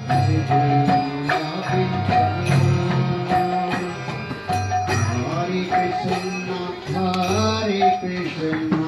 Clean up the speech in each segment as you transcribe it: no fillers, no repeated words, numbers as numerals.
Hare Krishna,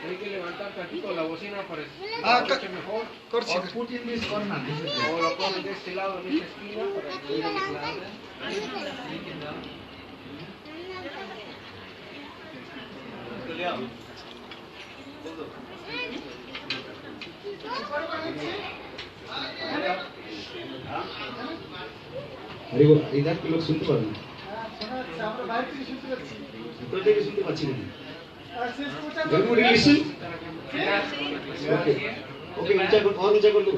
Hay que levantar tantito la bocina para escuche mejor. O put in this corner. O lo pones de este lado, de esta esquina, para que oiga claro. अरे वो इधर के लोग सुनते पारे तो देखिए सुनते पाच्छी नहीं Can you listen? Okay. Okay, ऊंचा कर और ऊंचा कर लो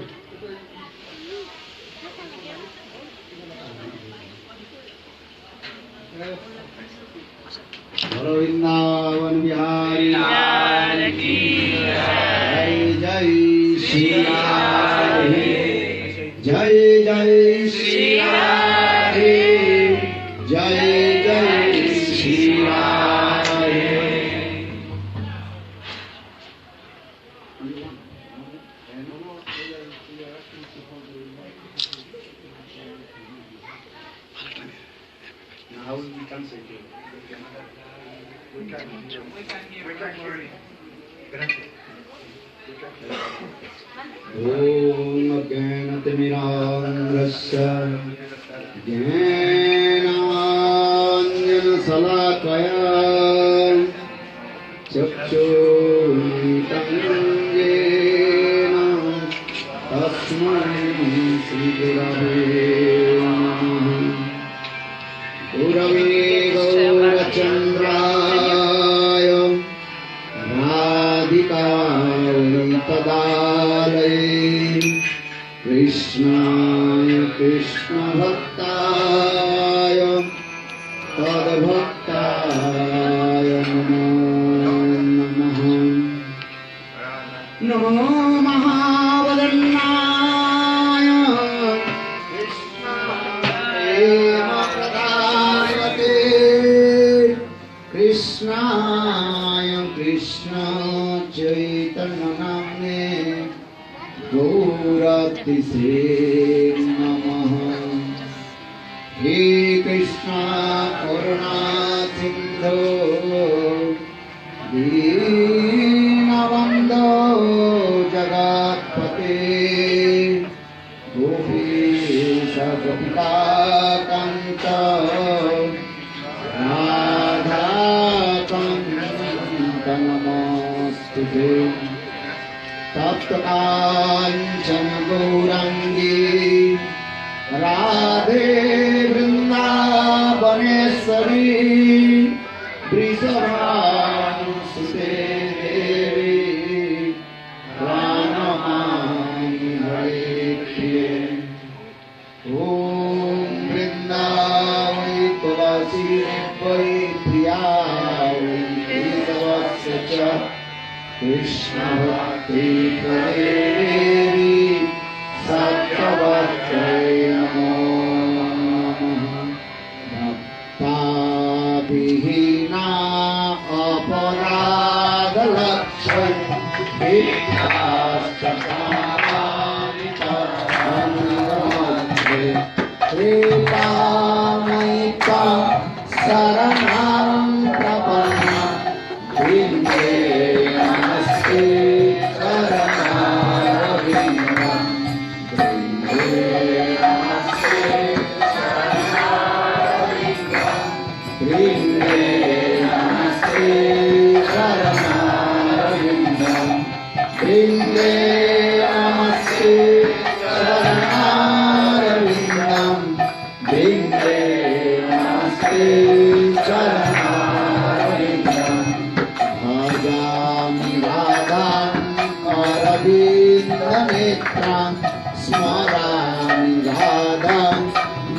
बोलो वृंदावन बिहारी लाल की जय जय श्री राधे जय जय श्री राधे जय जय श्री Radhe How we can say it? We can hear it. Om Ajnanatimiraandhasya Jnananjanasalakaya Chakshuritam Jena Tasmai Shri Gurave Namaha Gurave Gaurachandraya Radhikaya Tadalaya Krishnaya Krishna Bhaktaya Tadbhaktaya Namo Namaha Namo Mahavadannaya Krishnaya Krishna Chaitanya Namne Gauratishe Namaha He Krishna Karuna Sindhu Dinabandho Jagatpate Gopesha Gopika Kanta Radha Kanta Namostute Tapta Kancana Gaurangi Radhe Vrindavaneshwari Vrishabhanusute Devi Pranamami Hare Priye Om Vrindavai Tulasi Vai Priyavai Vedavasya Krishna Bhakti Pradevi Satyavachay Namo Namaha Bhakta-vihina aparadha-lakshan Vidyas-chakarita Anandamatre Krita-maita Saranam Prapanna Vinde Namaste Saranaravinam Vinde Namaste Saranaravinam Vinde Namaste Saranaravinam Vinde Namaste Saranaravinam Vinde Namaste Saranaravinam Bhajami Radham Aravindametram Smarami Radham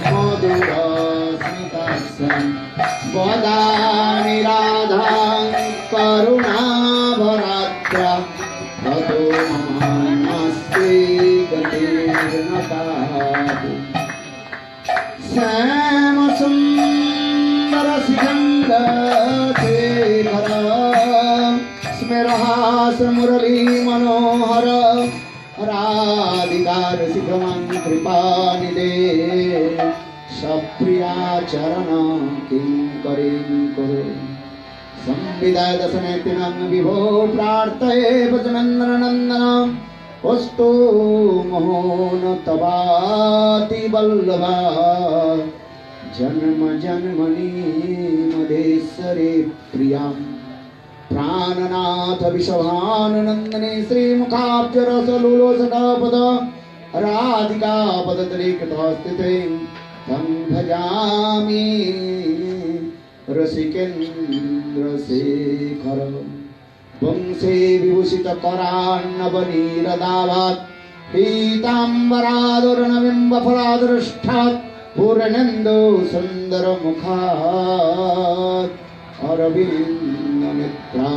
Madhurasmitasam Vadami Radham Karunabharatra Tato Namaste Gatirnatadu Sama Sundara Sikhanda Shekhara Smerahas Murali Manohara Radhikar Sikhaman Kripanide Sapriya Charana Kinkarim Kuru संविदाय दशनेतिनं विभो प्रार्थये भजमेन्द्रनन्दनं वस्तु मोहन तवाति वल्लभा जन्म जन्मनि मदेश्वरे प्रियां प्राणनाथ विषभानुनन्दने श्रीमुखाब्जरसलुलोचनापद राधिका पदतलेकृतस्थिते तं भजामि रसिकेन्द्रशेखर वंशे विभूषितकरान्नवनीरदावात् पीताम्बरादुर्णबिम्बफलादृष्टात् पूर्णेन्दु सुन्दरमुखात् अरविन्दनेत्रा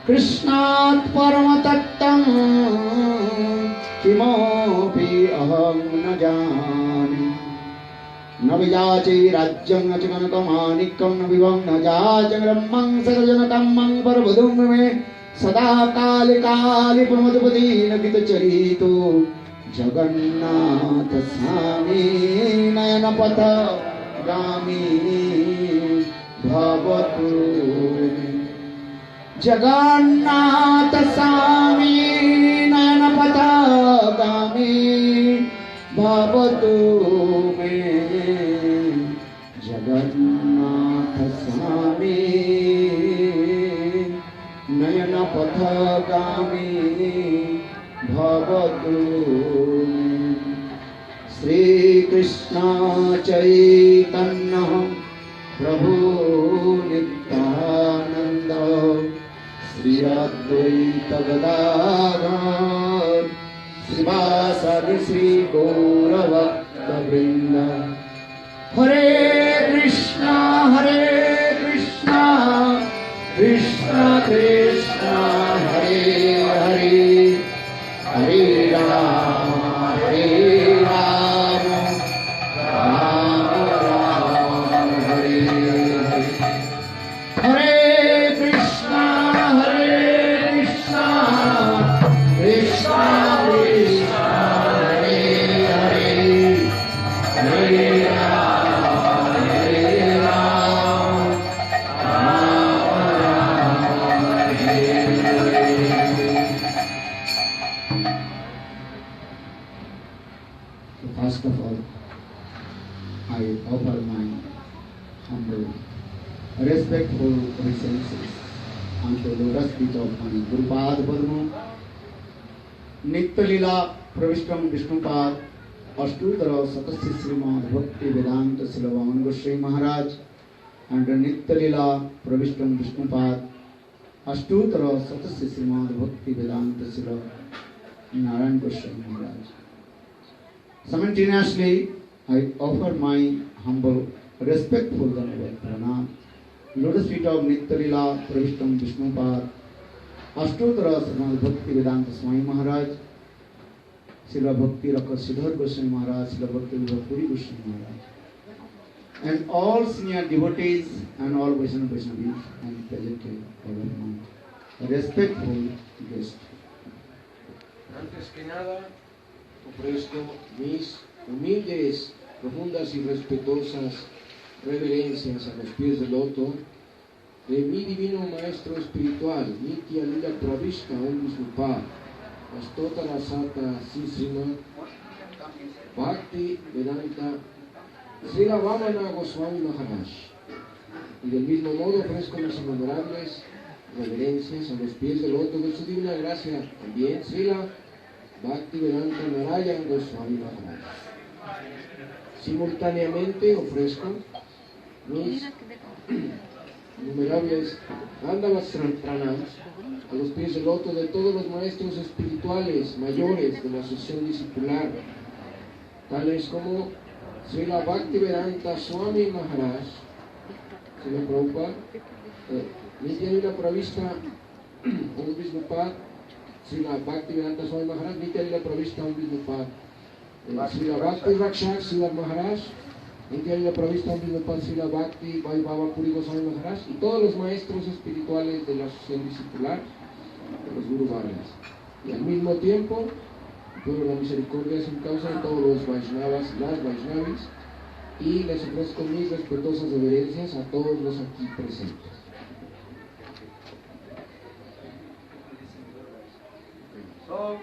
कृष्णात् परमतत्त्वं किमपि अहं न जाने न विजाचे राज्यं न च कनकमाणिक्यं न विभं न जाचे ब्रह्मं सकलजनकं मं परवधूं मे सदा काले काले प्रमदपति न गीतचरितो जगन्नाथ स्वामी नयनपथ गामी भवतु जगन्नाथ स्वामी नयनपथ गामी भवतु मे जगन्नाथ स्वामी नयनपथगामी भवतु मे। श्रीकृष्ण चैतन्य प्रभु नित्यानंद श्री अद्वैत गदाधर श्रीवासादि श्री गौरभक्तवृंद। हरे कृष्णा कृष्णा कृष्णा हरे हरे हरे राम राम राम हरे हरे। हरे कृष्णा कृष्णा कृष्णा हरे हरे हरे Ram First of all, I offer my humble, respectful obeisances unto the lotus feet of my Gurupad Padma, Nitya Lila Pravishtam Vishnupad, Ashtutara Satasya Srimad Bhakti Vedanta Silavan Goswami Maharaj, and Nitya Lila Pravishtam Vishnupad, Ashtutara Satasya Srimad Bhakti Vedanta Silavan Narayan Goswami Maharaj. Simultaneously, I offer my humble, respectful pranam, lotus feet of Nitya Lila Pravishtam Vishnupad, Ashtutara Srimad Bhakti Vedanta Swami Maharaj, Srila Bhakti Rakha Siddhar Goswami Maharaj, Srila Bhakti Puri Goswami Maharaj, and all senior devotees and all Vaishnavas and present here, all of my respectful guests. Antes que nada, ofrezco mis humildes, profundas y respetuosas reverencias a los pies del loto de mi divino maestro espiritual, Nitya Lila Pravishta Om Vishnupad, Astotara Sata Sisrima, Bhakti Vedanta, Srila Vamana Goswami Maharaj. Y del mismo modo ofrezco mis innumerables reverencias a los pies del loto de su divina gracia, también Srila Bhakti Vedanta Narayan Goswami Maharaj. Simultáneamente ofrezco mis innumerables Dandavastranams a los pies del loto de todos los maestros espirituales mayores de la asociación discipular, tales como Srila Bhakti Vedanta Swami Maharaj, Srila Prabhupada, Nitya Lila Pravishta Om Vishnupad, Srila Bhakti Vedanta Swami Maharaj, Nitya Lila Pravishta Om Vishnupad, Srila Bhakti Rakshak Srila Maharaj, Nitya Lila Pravishta Om Vishnupad, Srila Bhakti Vaibhava Puri Goswami Maharaj, y todos los maestros espirituales de la asociación discipular, de los Guru Vargas. Y al mismo tiempo, pueblo de la misericordia sin causa de todos los Vaishnavas y las Vaishnavis, y les ofrezco mis respetuosas reverencias a todos los aquí presentes. So,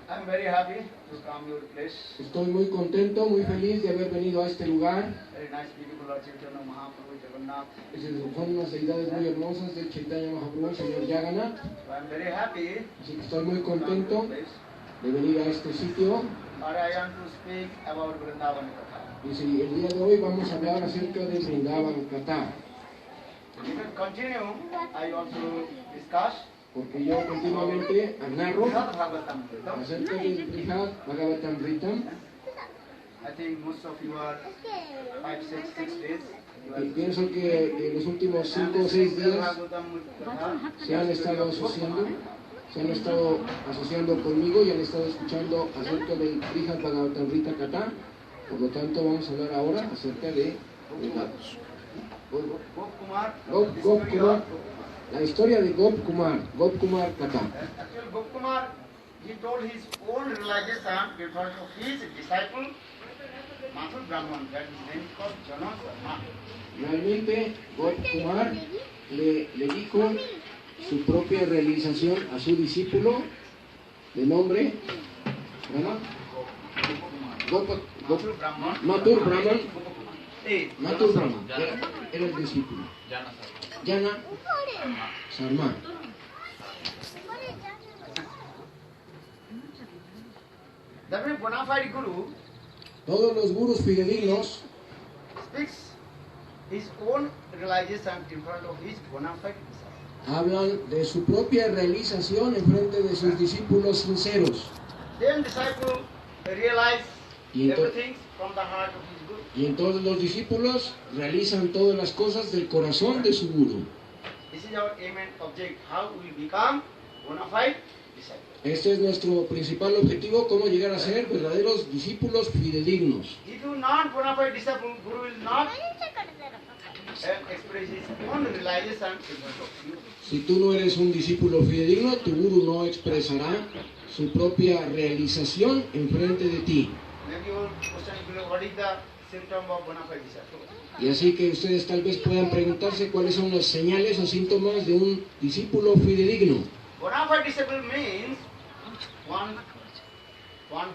I'm very happy to come your place. Estoy muy contento, muy feliz de haber venido a este lugar. Very nice, beautiful Lord Chaitanya Mahaprabhu Jagannath. Son unas deidades muy hermosas del Chaitanya Mahaprabhu, el señor Jagannath. So I'm very happy Así que estoy muy to come contento your place. de venir a este sitio. But I want to speak about Vrindavan Katha. Y si el día de hoy vamos a hablar acerca de Vrindavan Katha, If you continue, I want to discuss porque yo continuamente narro Brihad Bhagavatam Vritam. acerca del Brihad Bhagavatam Vritam. I think most of you are 5, 6 days. Y pienso que en los últimos 5 o 6 días Bhagavatam Katha. se han estado asociando conmigo y han estado escuchando acerca del Brihad Bhagavatam Vrita Katha. Por lo tanto, vamos a hablar ahora acerca de Gop Kumar, la historia de Gop Kumar Katha. Actually, Gopkumar, he told his own realization in front of his disciple, Mathur Brahman, that his name is called Jana Sarma. Realmente, Gop Kumar le dijo su propia realización a su discípulo de nombre Mathur Brahman. Mathur Brahman. Eh, Mathur Brahman era el discípulo. Jana Sarma. That means bona fide guru Todos los gurús fidedignos speaks his own realization in front of his bona fide disciple. hablan de su propia realización en frente de sus discípulos sinceros. Then disciple realize Y ento- everything from the heart of his guru. Y entonces los discípulos realizan todas las cosas del corazón de su gurú. This is our aim and object, how we become bona fide disciple. Este es nuestro principal objetivo, cómo llegar a ser verdaderos discípulos fidedignos. If you not bona fide disciple, guru will not express his own realization in front of you. Si tú no eres un discípulo fidedigno, tu gurú no expresará su propia realización en frente de ti. Maybe your question will be, what is the symptom of bona fide disciple? Y así que ustedes tal vez puedan preguntarse cuáles son las señales o síntomas de un discípulo fidedigno. Bona fide disciple means one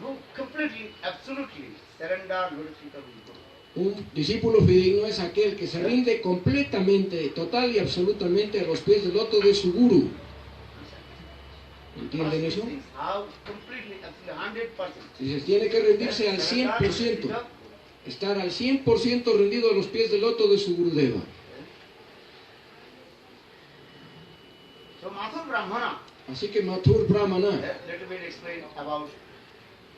who completely, absolutely surrender Lord Sita Guru. Un discípulo fidedigno es aquel que se rinde completamente, total y absolutamente a los pies del loto de su gurú. ¿Entienden eso? How completely, absolutely, 100%. Si se tiene que rendirse al 100%, estar al 100% rendido a los pies del loto de su Gurudeva. So Mathur Brahmana, Así que Mathur Brahmana, let me explain about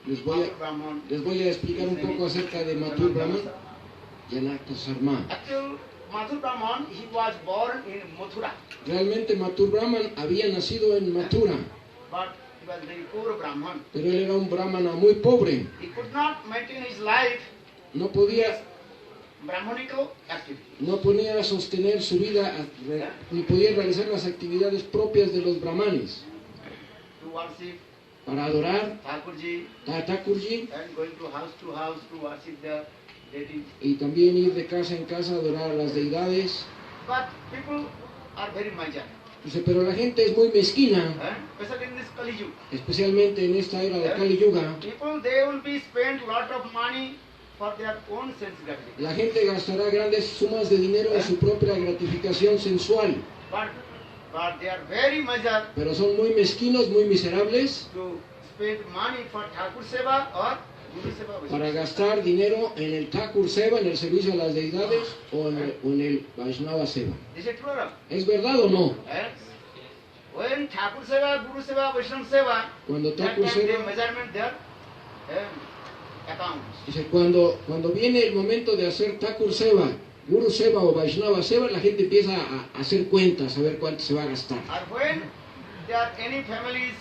les Mathur Brahman. voy a explicar un poco acerca de Mathur Brahman, Janata Sarma. Actually, Mathur Brahman, he was born in Mathura, Realmente Mathur Brahman había nacido en Mathura, but he was very poor Brahman. pero él era un brahmana muy pobre. He could not maintain his life No podía Brahmanical activity. sostener su vida, ni podía realizar las actividades propias de los brahmanes. To worship Para adorar Thakurji a Thakurji and going to house to worship the deity. y también ir de casa en casa a adorar a las deidades. But people are very major, Dice, pero la gente es muy mezquina, especially in this Kali Yuga. especialmente en esta era de Kali Yuga. People, they will be spend lot of money for their own sense gratification. La gente gastará grandes sumas de dinero en su propia gratificación sensual, But they are very major pero son muy mezquinos, muy miserables to spend money for Thakur Seva or Guru Seva. para gastar dinero en el Thakur Seva, en el servicio a las deidades o en el Vaishnava Seva. Is it true or not? ¿Es verdad o no? When Thakur Seva, Guru Seva, Vaishnava Seva, Cuando that Thakur time they Seva, measurement their accounts. dice, cuando viene el momento de hacer Thakur Seva, Guru Seva o Vaishnava Seva, la gente empieza a hacer cuentas, a ver cuánto se va a gastar. Or when there are any families,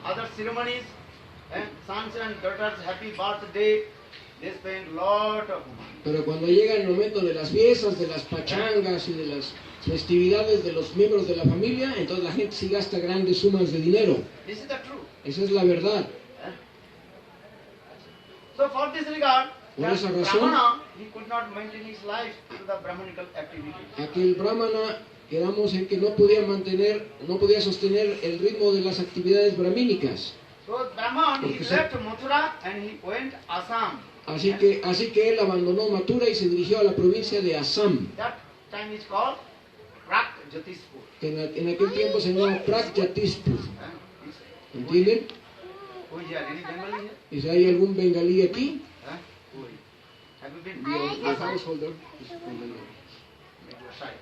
other ceremonies, and sons and daughters happy birthday, they spend lot of money. Pero cuando llega el momento de las fiestas, de las pachangas y de las festividades de los miembros de la familia, entonces la gente sí gasta grandes sumas de dinero. This is the truth. Esa es la verdad. So for this regard, Por that esa razón, Brahmana, he could not maintain his life to the Brahmanical activity. aquel brahmana quedamos en que no podía sostener el ritmo de las actividades brahmínicas. So Brahman, he Porque se- left Mathura and he went Assam. Así que él abandonó Mathura y se dirigió a la provincia de Assam, That time is called Prak Jyotispur. que en aquel tiempo se llamaba Pragyatispur. ¿Entienden? Who is here? Any Bengali here? ¿Y si hay algún bengalí aquí? Huh? Who is? Have you been? The householder is bengalí. Maybe you're shy.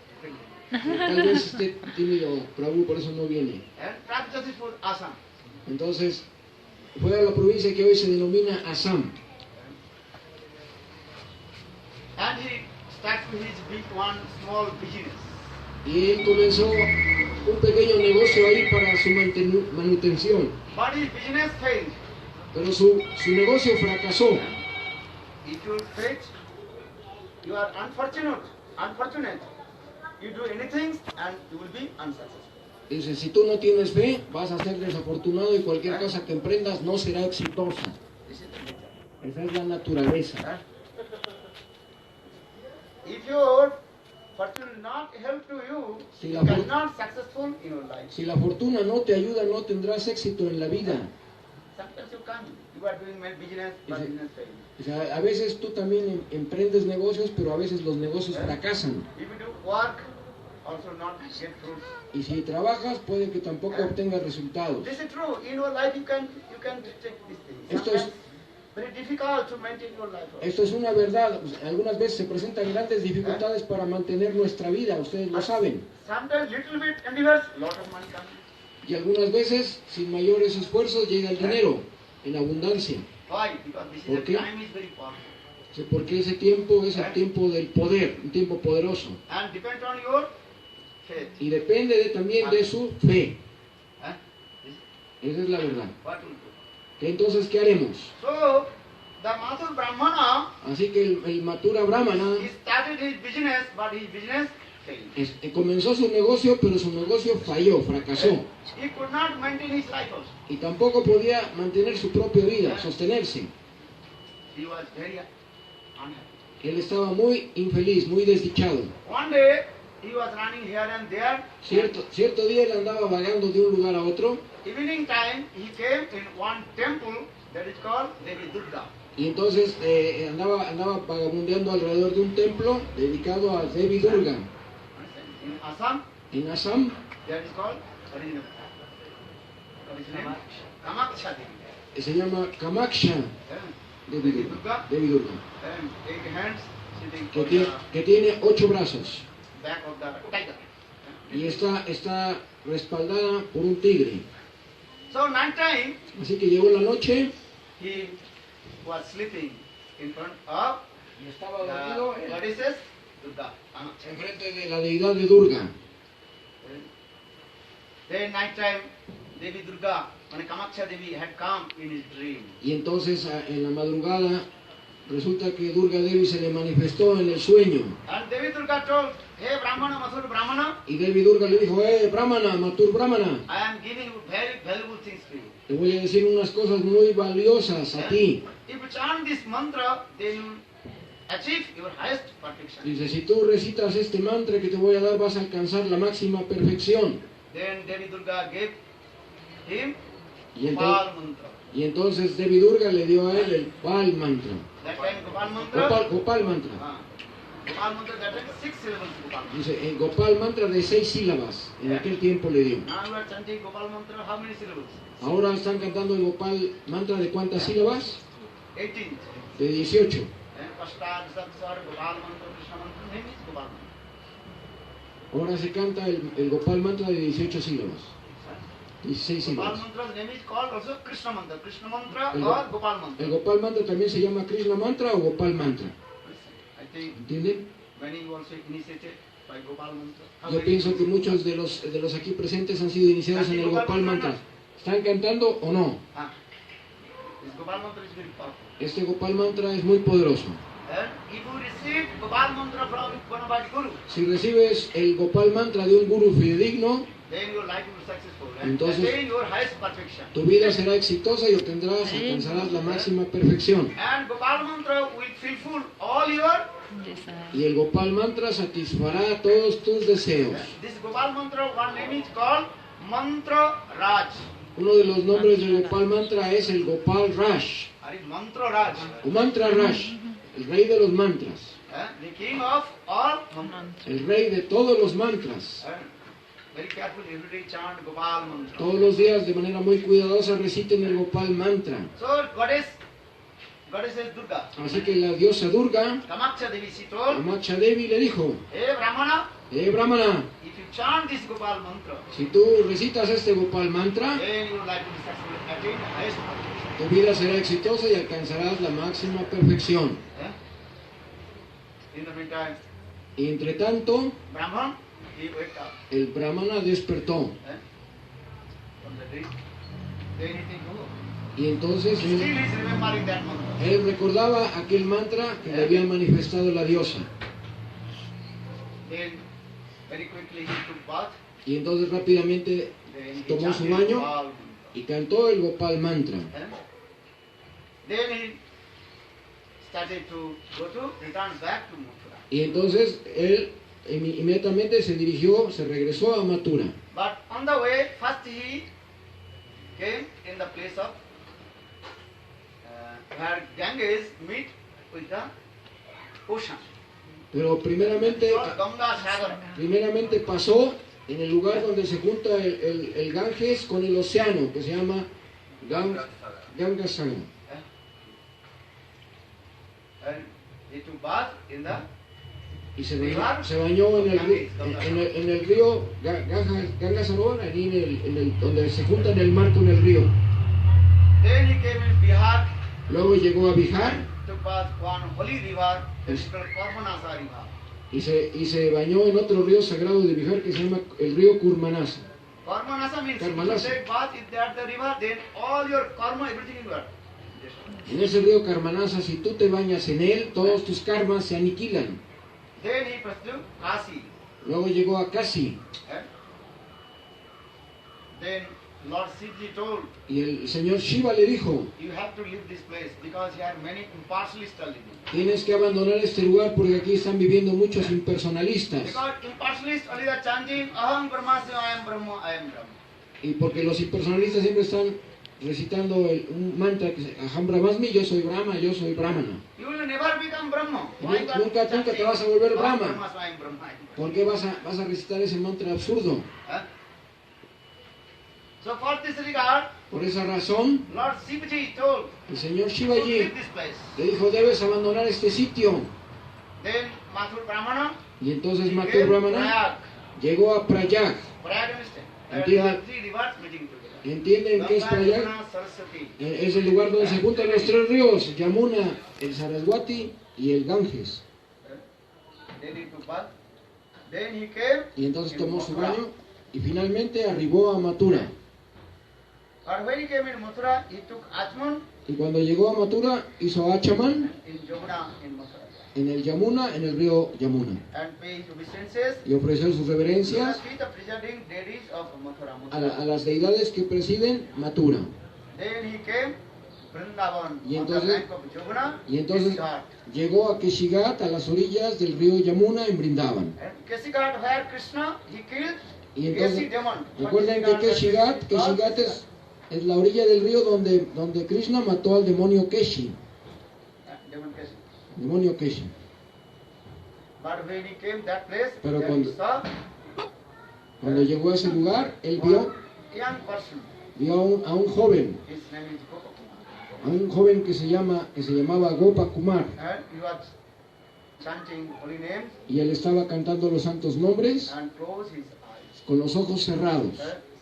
Tal vez esté tímido Prabhu, por eso no viene. And Prak Jyotispur, Assam. Entonces, fue a la provincia que hoy se denomina Assam. And he started his big one small business. Y él comenzó un pequeño negocio ahí para su manutención. But his business failed. Pero su negocio fracasó. If you fail, you are unfortunate. You do anything and you will be unsuccessful. Dice, si tú no tienes fe, vas a ser desafortunado y cualquier cosa que emprendas no será exitosa. This is the nature. Esa es la naturaleza. If your fortune not help to you, Si you la for- cannot successful in your life. Si la fortuna no te ayuda, no tendrás éxito en la vida. Sometimes you can. You are doing my business, but Is it- business fail. O sea, a veces tú también emprendes negocios, pero a veces los negocios fracasan. If you do work, also not get fruits. Y si trabajas, puede que tampoco obtengas resultados. This is true. In your life, you can detect these things. Esto es- Sometimes very difficult to maintain your life. Esto es una verdad. Algunas veces se presentan grandes dificultades para mantener nuestra vida, ustedes lo saben. Sometimes little bit endeavors, lot of money comes. Y algunas veces, sin mayores esfuerzos, llega el dinero en abundancia. Why? Because this is ¿Por the qué? time is very powerful. Sí, porque ese tiempo es el tiempo del poder, un tiempo poderoso. And depend on your faith. Y depende también de su fe. Huh? Esa es la verdad. What will do? Entonces, ¿qué haremos? So, the Mathur Brahmana, Así que el Mathura Brahmana he started his business, but his business failed. comenzó su negocio, pero su negocio falló, fracasó. He could not maintain his life also. Y tampoco podía mantener su propia vida, sostenerse. He was very unhappy. Él estaba muy infeliz, muy desdichado. One day, he was running here and there. Cierto día él andaba vagando de un lugar a otro. Evening time, he came in one temple that is called Devi Durga. Y entonces andaba vagabundeando alrededor de un templo dedicado a Devi Durga. In Assam, En Assam that is called, what is his name? Kamaksha Devi. se llama Kamaksha Devi Durga. Devi Durga, And 8 hands sitting que on tiene, the que tiene 8 brazos back of the tiger. y está respaldada por un tigre. So night time, Así que llegó la noche he was sleeping in front of y estaba the goddesses Durga. enfrente de la deidad de Durga. Then night time, Devi Durga, when Kamaksha Devi had come in his dream. Y entonces en la madrugada resulta que Durga Devi se le manifestó en el sueño. And Devi Durga told, hey Brahmana, Mathur Brahmana, Y Devi Durga le dijo, Brahmana, Mathur Brahmana, I am giving you very valuable things to you. te voy a decir unas cosas muy valiosas a ti. If you chant this mantra, then you achieve your highest perfection. Dice, si tú recitas este mantra que te voy a dar, vas a alcanzar la máxima perfección. Then Devi Durga gave him Y entonces, Gopal mantra. y entonces Devi Durga le dio a él el Pal mantra. That time Gopal mantra. Gopal mantra. Gopal mantra, that time 6 syllables Gopal mantra. Dice, el Gopal mantra de 6 sílabas. En aquel tiempo le dio. Now you are chanting Gopal mantra, how many syllables? Ahora están cantando el Gopal mantra de cuántas sílabas? 18. De 18. And Pashtar, Satsar, Gopal mantra, Krishna mantra, name is Gopal mantra. Ahora se canta el Gopal mantra de 18 sílabas. 16 Gopal sílabas. mantra's name is called also Krishna mantra. Krishna mantra El or Gopal mantra. El Gopal mantra también se llama Krishna mantra o Gopal mantra. I think ¿Entienden? many also initiated by Gopal mantra. How Yo many pienso que people? muchos de los aquí presentes han sido iniciados en el Gopal mantra. ¿Están cantando o no? Ah. This Gopal mantra is very powerful. Este Gopal mantra es muy poderoso. And if you receive Gopal mantra from one of our guru, Si recibes el Gopal mantra de un guru fidedigno, then your life will be successful. And Entonces- attain your highest perfection. tu vida será exitosa y alcanzarás la máxima perfección. And Gopal mantra will fulfill all your Y el Gopal Mantra satisfará todos tus deseos. This Gopal Mantra, one name is called Mantra Raj. Uno de los nombres del Gopal Mantra es el Gopal Raj, Mantra Raj. o Mantra Raj, el rey de los mantras, The king of all mantras. el rey de todos los mantras. Very careful, every day chant Gopal Mantra. Todos los días de manera muy cuidadosa reciten el Gopal Mantra. So goddess is Durga. Así que la diosa Durga, Kamaksha Devi, she told, Kamaksha Devi, le dijo: hey Brahmana, Brahmana, if you chant this Gopal Mantra, si tú recitas este Gopal Mantra, then your life will be successful, attain the highest perfection. tu vida será exitosa y alcanzarás la máxima perfección. In the meantime, Y entre tanto, Brahman, he waked up. el Brahmana despertó. From the dream. Then he think, oh, Y entonces still he is remembering that mantra. él recordaba aquel mantra que le había manifestado la diosa. Then very quickly he took bath. Y entonces rápidamente Then he tomó su chanted baño Gopal Mantra. y cantó el Gopal Mantra. Then he started to go to, return back to Mathura. Y entonces él inmediatamente se regresó a Mathura. But on the way, first he came in the place of where Ganges meet with the ocean. Pero primeramente Ganga Sagar. pasó en el lugar donde se junta el Ganges con el océano, que se llama Gangasagar. And he took bath in the Y se bañó en el río Gangasagar, ahí donde se junta en el mar con el río. Then he came in Bihar, Luego llegó a Bihar took bath one holy river, that is called Karmanasa river. y se bañó en otro río sagrado de Bihar que se llama el río Kurmanasa. Karmanasa means if you Karmanasa. take bath in that the river, then all your karma, everything is what? En ese río Karmanasa, si tú te bañas en él, todos tus karmas se aniquilan. Then he pursued Kasi. Luego llegó a Kasi Then Lord Sivji told, y el señor Shiva le dijo: you have to leave this place because here many impartialists are living. tienes que abandonar este lugar porque aquí están viviendo muchos impersonalistas. Because impartialists only are chanting Aham Brahmasya, I am Brahma, I am Brahma. Y porque los impersonalistas siempre están recitando un mantra que es Aham Brahmasmi, yo soy Brahma, yo soy Brahmana. You will never become Brahma. Nunca te vas a volver Aham Brahma. Brahmasya, I am Brahma. ¿Por qué vas a recitar ese mantra absurdo? Huh? So for this regard, Por esa razón, Lord Sivji told, el señor you Shivaji leave this place. le dijo: debes abandonar este sitio. Then Mathur Brahmana, Y entonces he Mathur came Brahmana Prayag. llegó a Prayag. Prayag, understand? There Entiende. are three rivers meeting together. ¿Entienden qué es Ganga, Prayag? Yamuna, Saraswati. Es el lugar donde se juntan los tres ríos: Yamuna, el Saraswati y el Ganges. Then he took bath. Then he came Y entonces in tomó su Mathura. baño y finalmente arribó a Mathura. But when he came in Mathura, he took Achman Y cuando llegó a Mathura hizo Achaman in Jamuna in Mathura en el Yamuna, en el río Yamuna. and paid obeisances Y ofreció sus to reverencias the presiding deities of Mathura. a las deidades que presiden Mathura. Then he came Vrindavan Y on the entonces- bank of Jamuna. Y entonces Keshigat. llegó a Keshigat, a las orillas del río Yamuna en Brindavan. And Keshigat, where Krishna he killed Y entonces, Keshi demon. recuerden que Keshigat es la orilla del río donde Krishna mató al demonio Keshi. Demon Keshi. Demonio Keshi. But when he came that place, Pero there cuando- he saw Cuando llegó a ese lugar, él one vio young person. a un joven, His name is Gopakumar. a un joven que se llamaba Gopa Kumar, And he was chanting holy names y él estaba cantando los santos nombres and closed his eyes. con los ojos cerrados.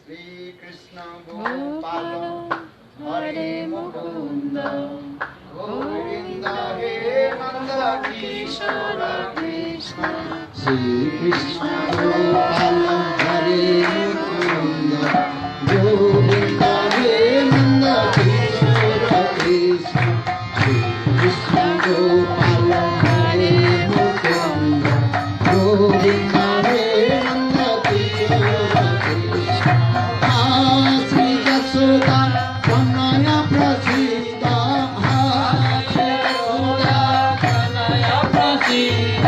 Sri Krishna Gopala Hare Mukunda Govinda He Nanda Kishora Krishna Sri Krishna Gopala Hare Mukunda Govinda He Nanda Kishora Krishna Sri Krishna Gopala Hare Mukunda Govinda He Nanda Kishora Krishna Sri Yashoda Kanaya Prasida Sri Yashoda Kanaya Prasida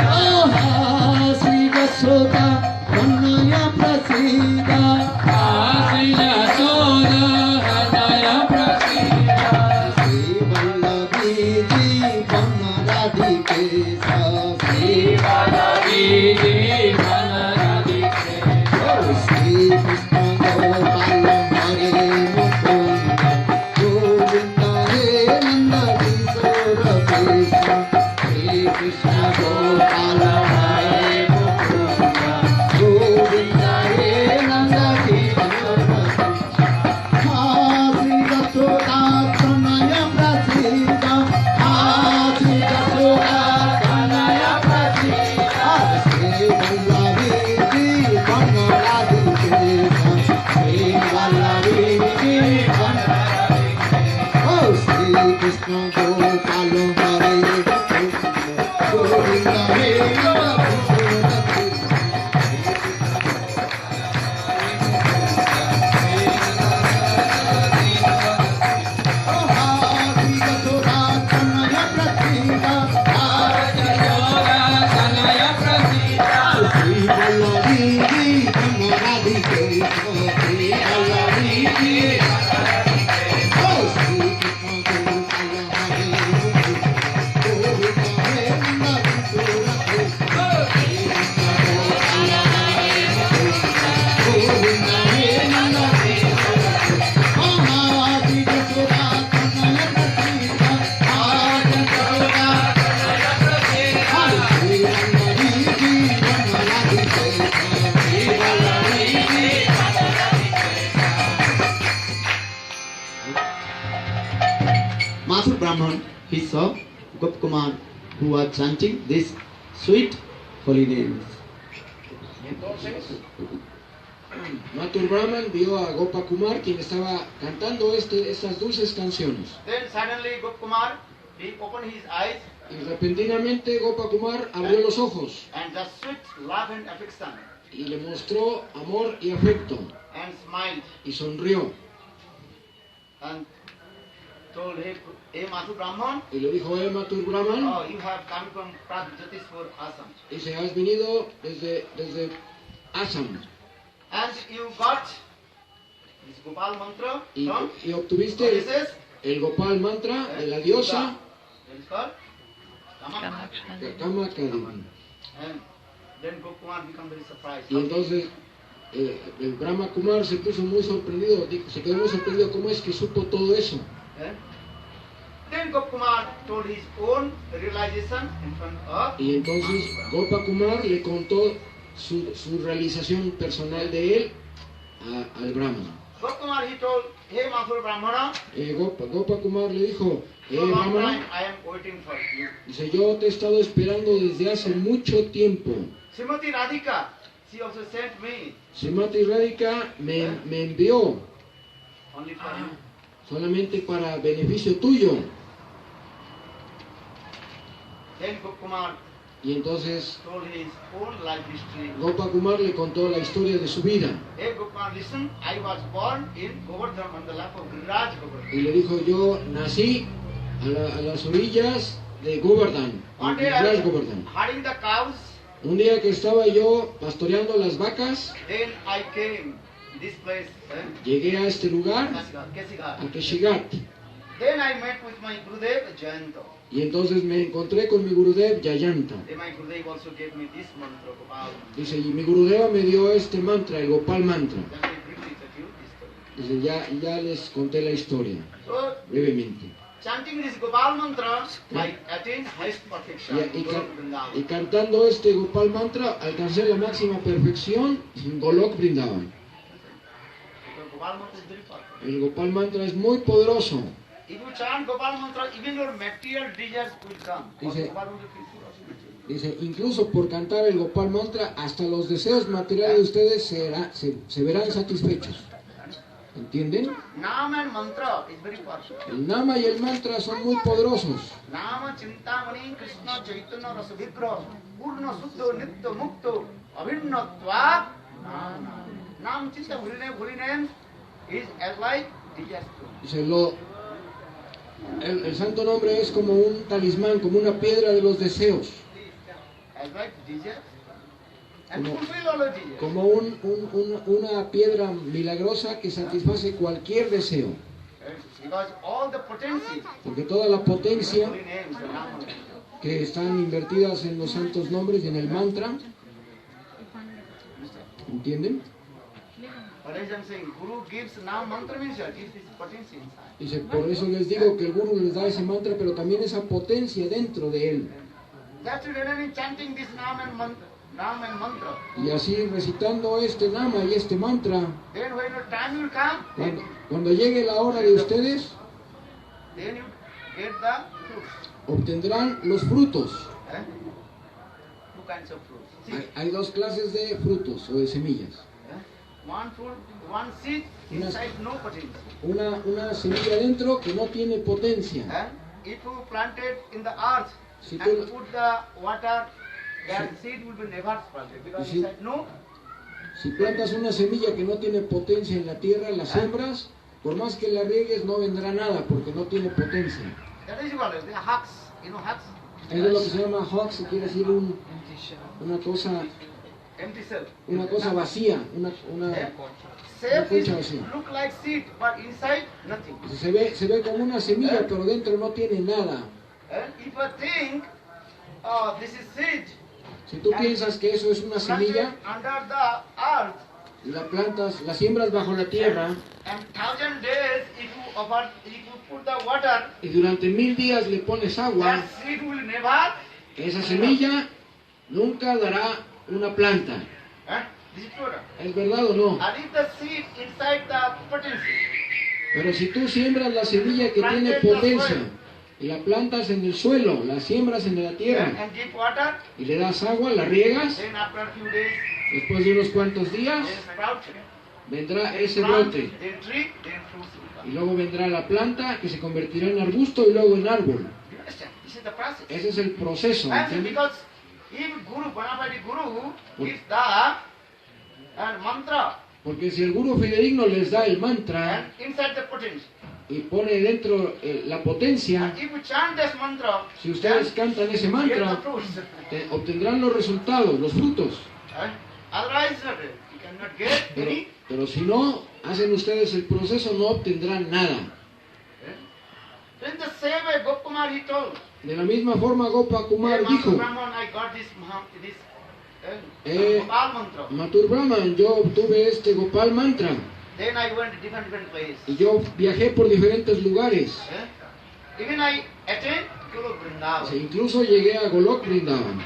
Hare Krishna Gopal Hare Govinda Hare Mathur Brahman, he saw Gopkumar who was chanting these sweet holy names. Y entonces, Mathur Brahman vio a Gopakumar, quien estaba cantando estas dulces canciones. Then suddenly Gopkumar, he opened his eyes Y repentinamente Gopakumar abrió los ojos and just sweet love and affection y le mostró amor y afecto and smiled y sonrió. and told him, hey Mathur Brahman, Y le dijo a Mathur Brahman, oh, you have come from Prajyotishpur Assam dice, has venido desde Assam and you got this Gopal mantra y from obtuviste what is this? el Gopal mantra de la diosa It is called Kama. Kamakadi. And then Gopkumar became very surprised. Y entonces el Brahma Kumar se puso muy sorprendido, se quedó muy sorprendido cómo es que supo todo eso. Eh? Then Gopkumar told his own realization in front of Y entonces Gopakumar le contó su realización personal de él al Brahman. Gopkumar. He told, hey Mathur Brahmana, Gopakumar le dijo, so long Brahmana, time I am waiting for you. dice, yo te he estado esperando desde hace mucho tiempo. Srimati Radhika, she also sent me Srimati Radhika me envió only for you. solamente para beneficio tuyo. Then Gopkumar Y entonces told his own life history. Gopakumar le contó la historia de su vida. Hey Gopkumar, listen, I was born in Govardhan on the lap of Giriraj Govardhan. Y le dijo, yo nací a las orillas de Govardhan, One en day I Giriraj was Govardhan. herding the cows, Un día que estaba yo pastoreando las vacas, then I came this place, llegué a este lugar, Kesighar. a Keshigat. Then I met with my Gurudev Jayanto. Y entonces me encontré con mi Gurudev Yayanta. Then my Gurudev also gave me this mantra, Gopal. Dice, y mi Gurudeva me dio este mantra, el Gopal mantra. Then I briefly tell you this story. Dice, ya les conté la historia, So, brevemente. chanting this Gopal mantra, I attained highest perfection. Y Golok Vrindavan. cantando este Gopal mantra, alcancé la máxima perfección en Golok Vrindavan. So Gopal mantra is very powerful. El Gopal mantra es muy poderoso. If you chant Gopal mantra, even your material desires will come. Dice- Gopal mantra will also material. Dice, incluso por cantar el Gopal mantra, hasta los deseos materiales de ustedes se verán satisfechos. ¿Entienden? Nam and mantra is very powerful. El Nama y el mantra son muy poderosos. Nama Chintamani Krishna Chaitanya Rasa Vigraha Purna Suddha Nitya Mukta Abhinnatva Nam Chinta Holy name is as like desires. Dice, el santo nombre es como un talismán, como una piedra de los deseos, As like desires and Como- fulfill all the desires. como una piedra milagrosa que satisface cualquier deseo. Because all the potencies, Porque toda la potencia holy names, the Nama. que están invertidas en los santos nombres y en el mantra, ¿entienden? But as I'm saying, Guru gives Nam mantra means that gives this potency inside. Dice, por eso les digo que el Guru les da ese mantra, pero también esa potencia dentro de él. That's the reason chanting this Nam and mantra. Y así recitando este Nama y este mantra, Then when your time will come, cuando llegue la hora de ustedes, then you get the fruits. obtendrán los frutos. Eh? Two kinds of fruits. See, Hay dos clases de frutos o de semillas. one fruit, one seed inside no potency. una semilla dentro que no tiene potencia. And if you plant it in the earth Si and tú- put the water, that seed will be never sprouted because Si- inside no. Si plantas una semilla que no tiene potencia en la tierra, la siembras, por más que la riegues no vendrá nada porque no tiene potencia. That is called the hucks. You know hucks? Eso es lo que se llama hawk, se quiere decir una cosa Empty cell. vacía, una Shape concha is vacía. look like seed, but inside nothing. Se ve como una semilla, pero dentro no tiene nada. And if I think, this is seed, Si tú piensas que eso es una planted semilla under the earth, y la plantas, la siembras bajo la tierra and 1,000 days, if you put the water, y durante 1000 días le pones agua, that seed will never. esa semilla nunca dará una planta. This is true. ¿Es verdad o no? And if the seed inside the potency, Pero si tú siembras la semilla que tiene potencia y la plantas en el suelo, la siembras en la tierra and give water, y le das agua, la riegas, then after a few days, después de unos cuantos días they sprout, vendrá ese plant, brote then tree, then fruits will come. y luego vendrá la planta que se convertirá en arbusto y luego en árbol. You understand? This is the process. Ese es el proceso, And ¿entiendes? because if Guru, Banapadi Guru, gives the mantra Porque si el gurú fidedigno les da el mantra and inside the potency, y pone dentro la potencia, and if you chant this mantra, si ustedes cantan ese then get the mantra, fruits. obtendrán los resultados, los frutos. Otherwise, you cannot get any. Pero si no hacen ustedes el proceso, no obtendrán nada. In the same way, Gopkumar he told, De la misma forma, Gopa Kumar "Hey, Master dijo, Brahman, I got this Eh, Gopal mantra. Mathur Brahman, yo obtuve este Gopal mantra Then I went to different places. y yo viajé por diferentes lugares. Even I attained Guru Vrindavan. Incluso llegué a Golok Vrindavan.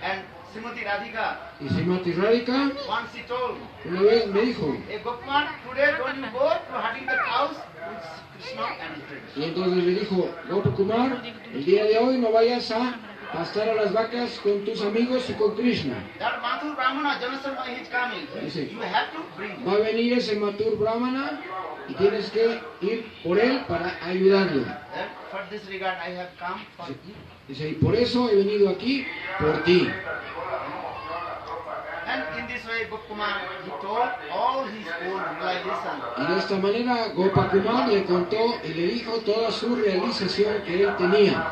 And Srimati Radhika, Y Srimati Radhika once he told, una vez me dijo, "Hey Gopkumar, today don't you go to hunting the cows with Krishna and his friends." y entonces le dijo, Gopa Kumar, el día de hoy no vayas a pastar a las vacas con tus amigos y con Krishna. That Mathur Brahmana Janasarma is coming. Dice, You have to bring him. va a venir ese Mathur Brahmana y tienes que ir por él para ayudarlo. And for this regard, I have come for you. Dice, y por eso he venido aquí por ti. And in this way, Gopkumar, he told all his own realization. Y de esta manera Gopa Kumar le contó y le dijo toda su realización que él tenía.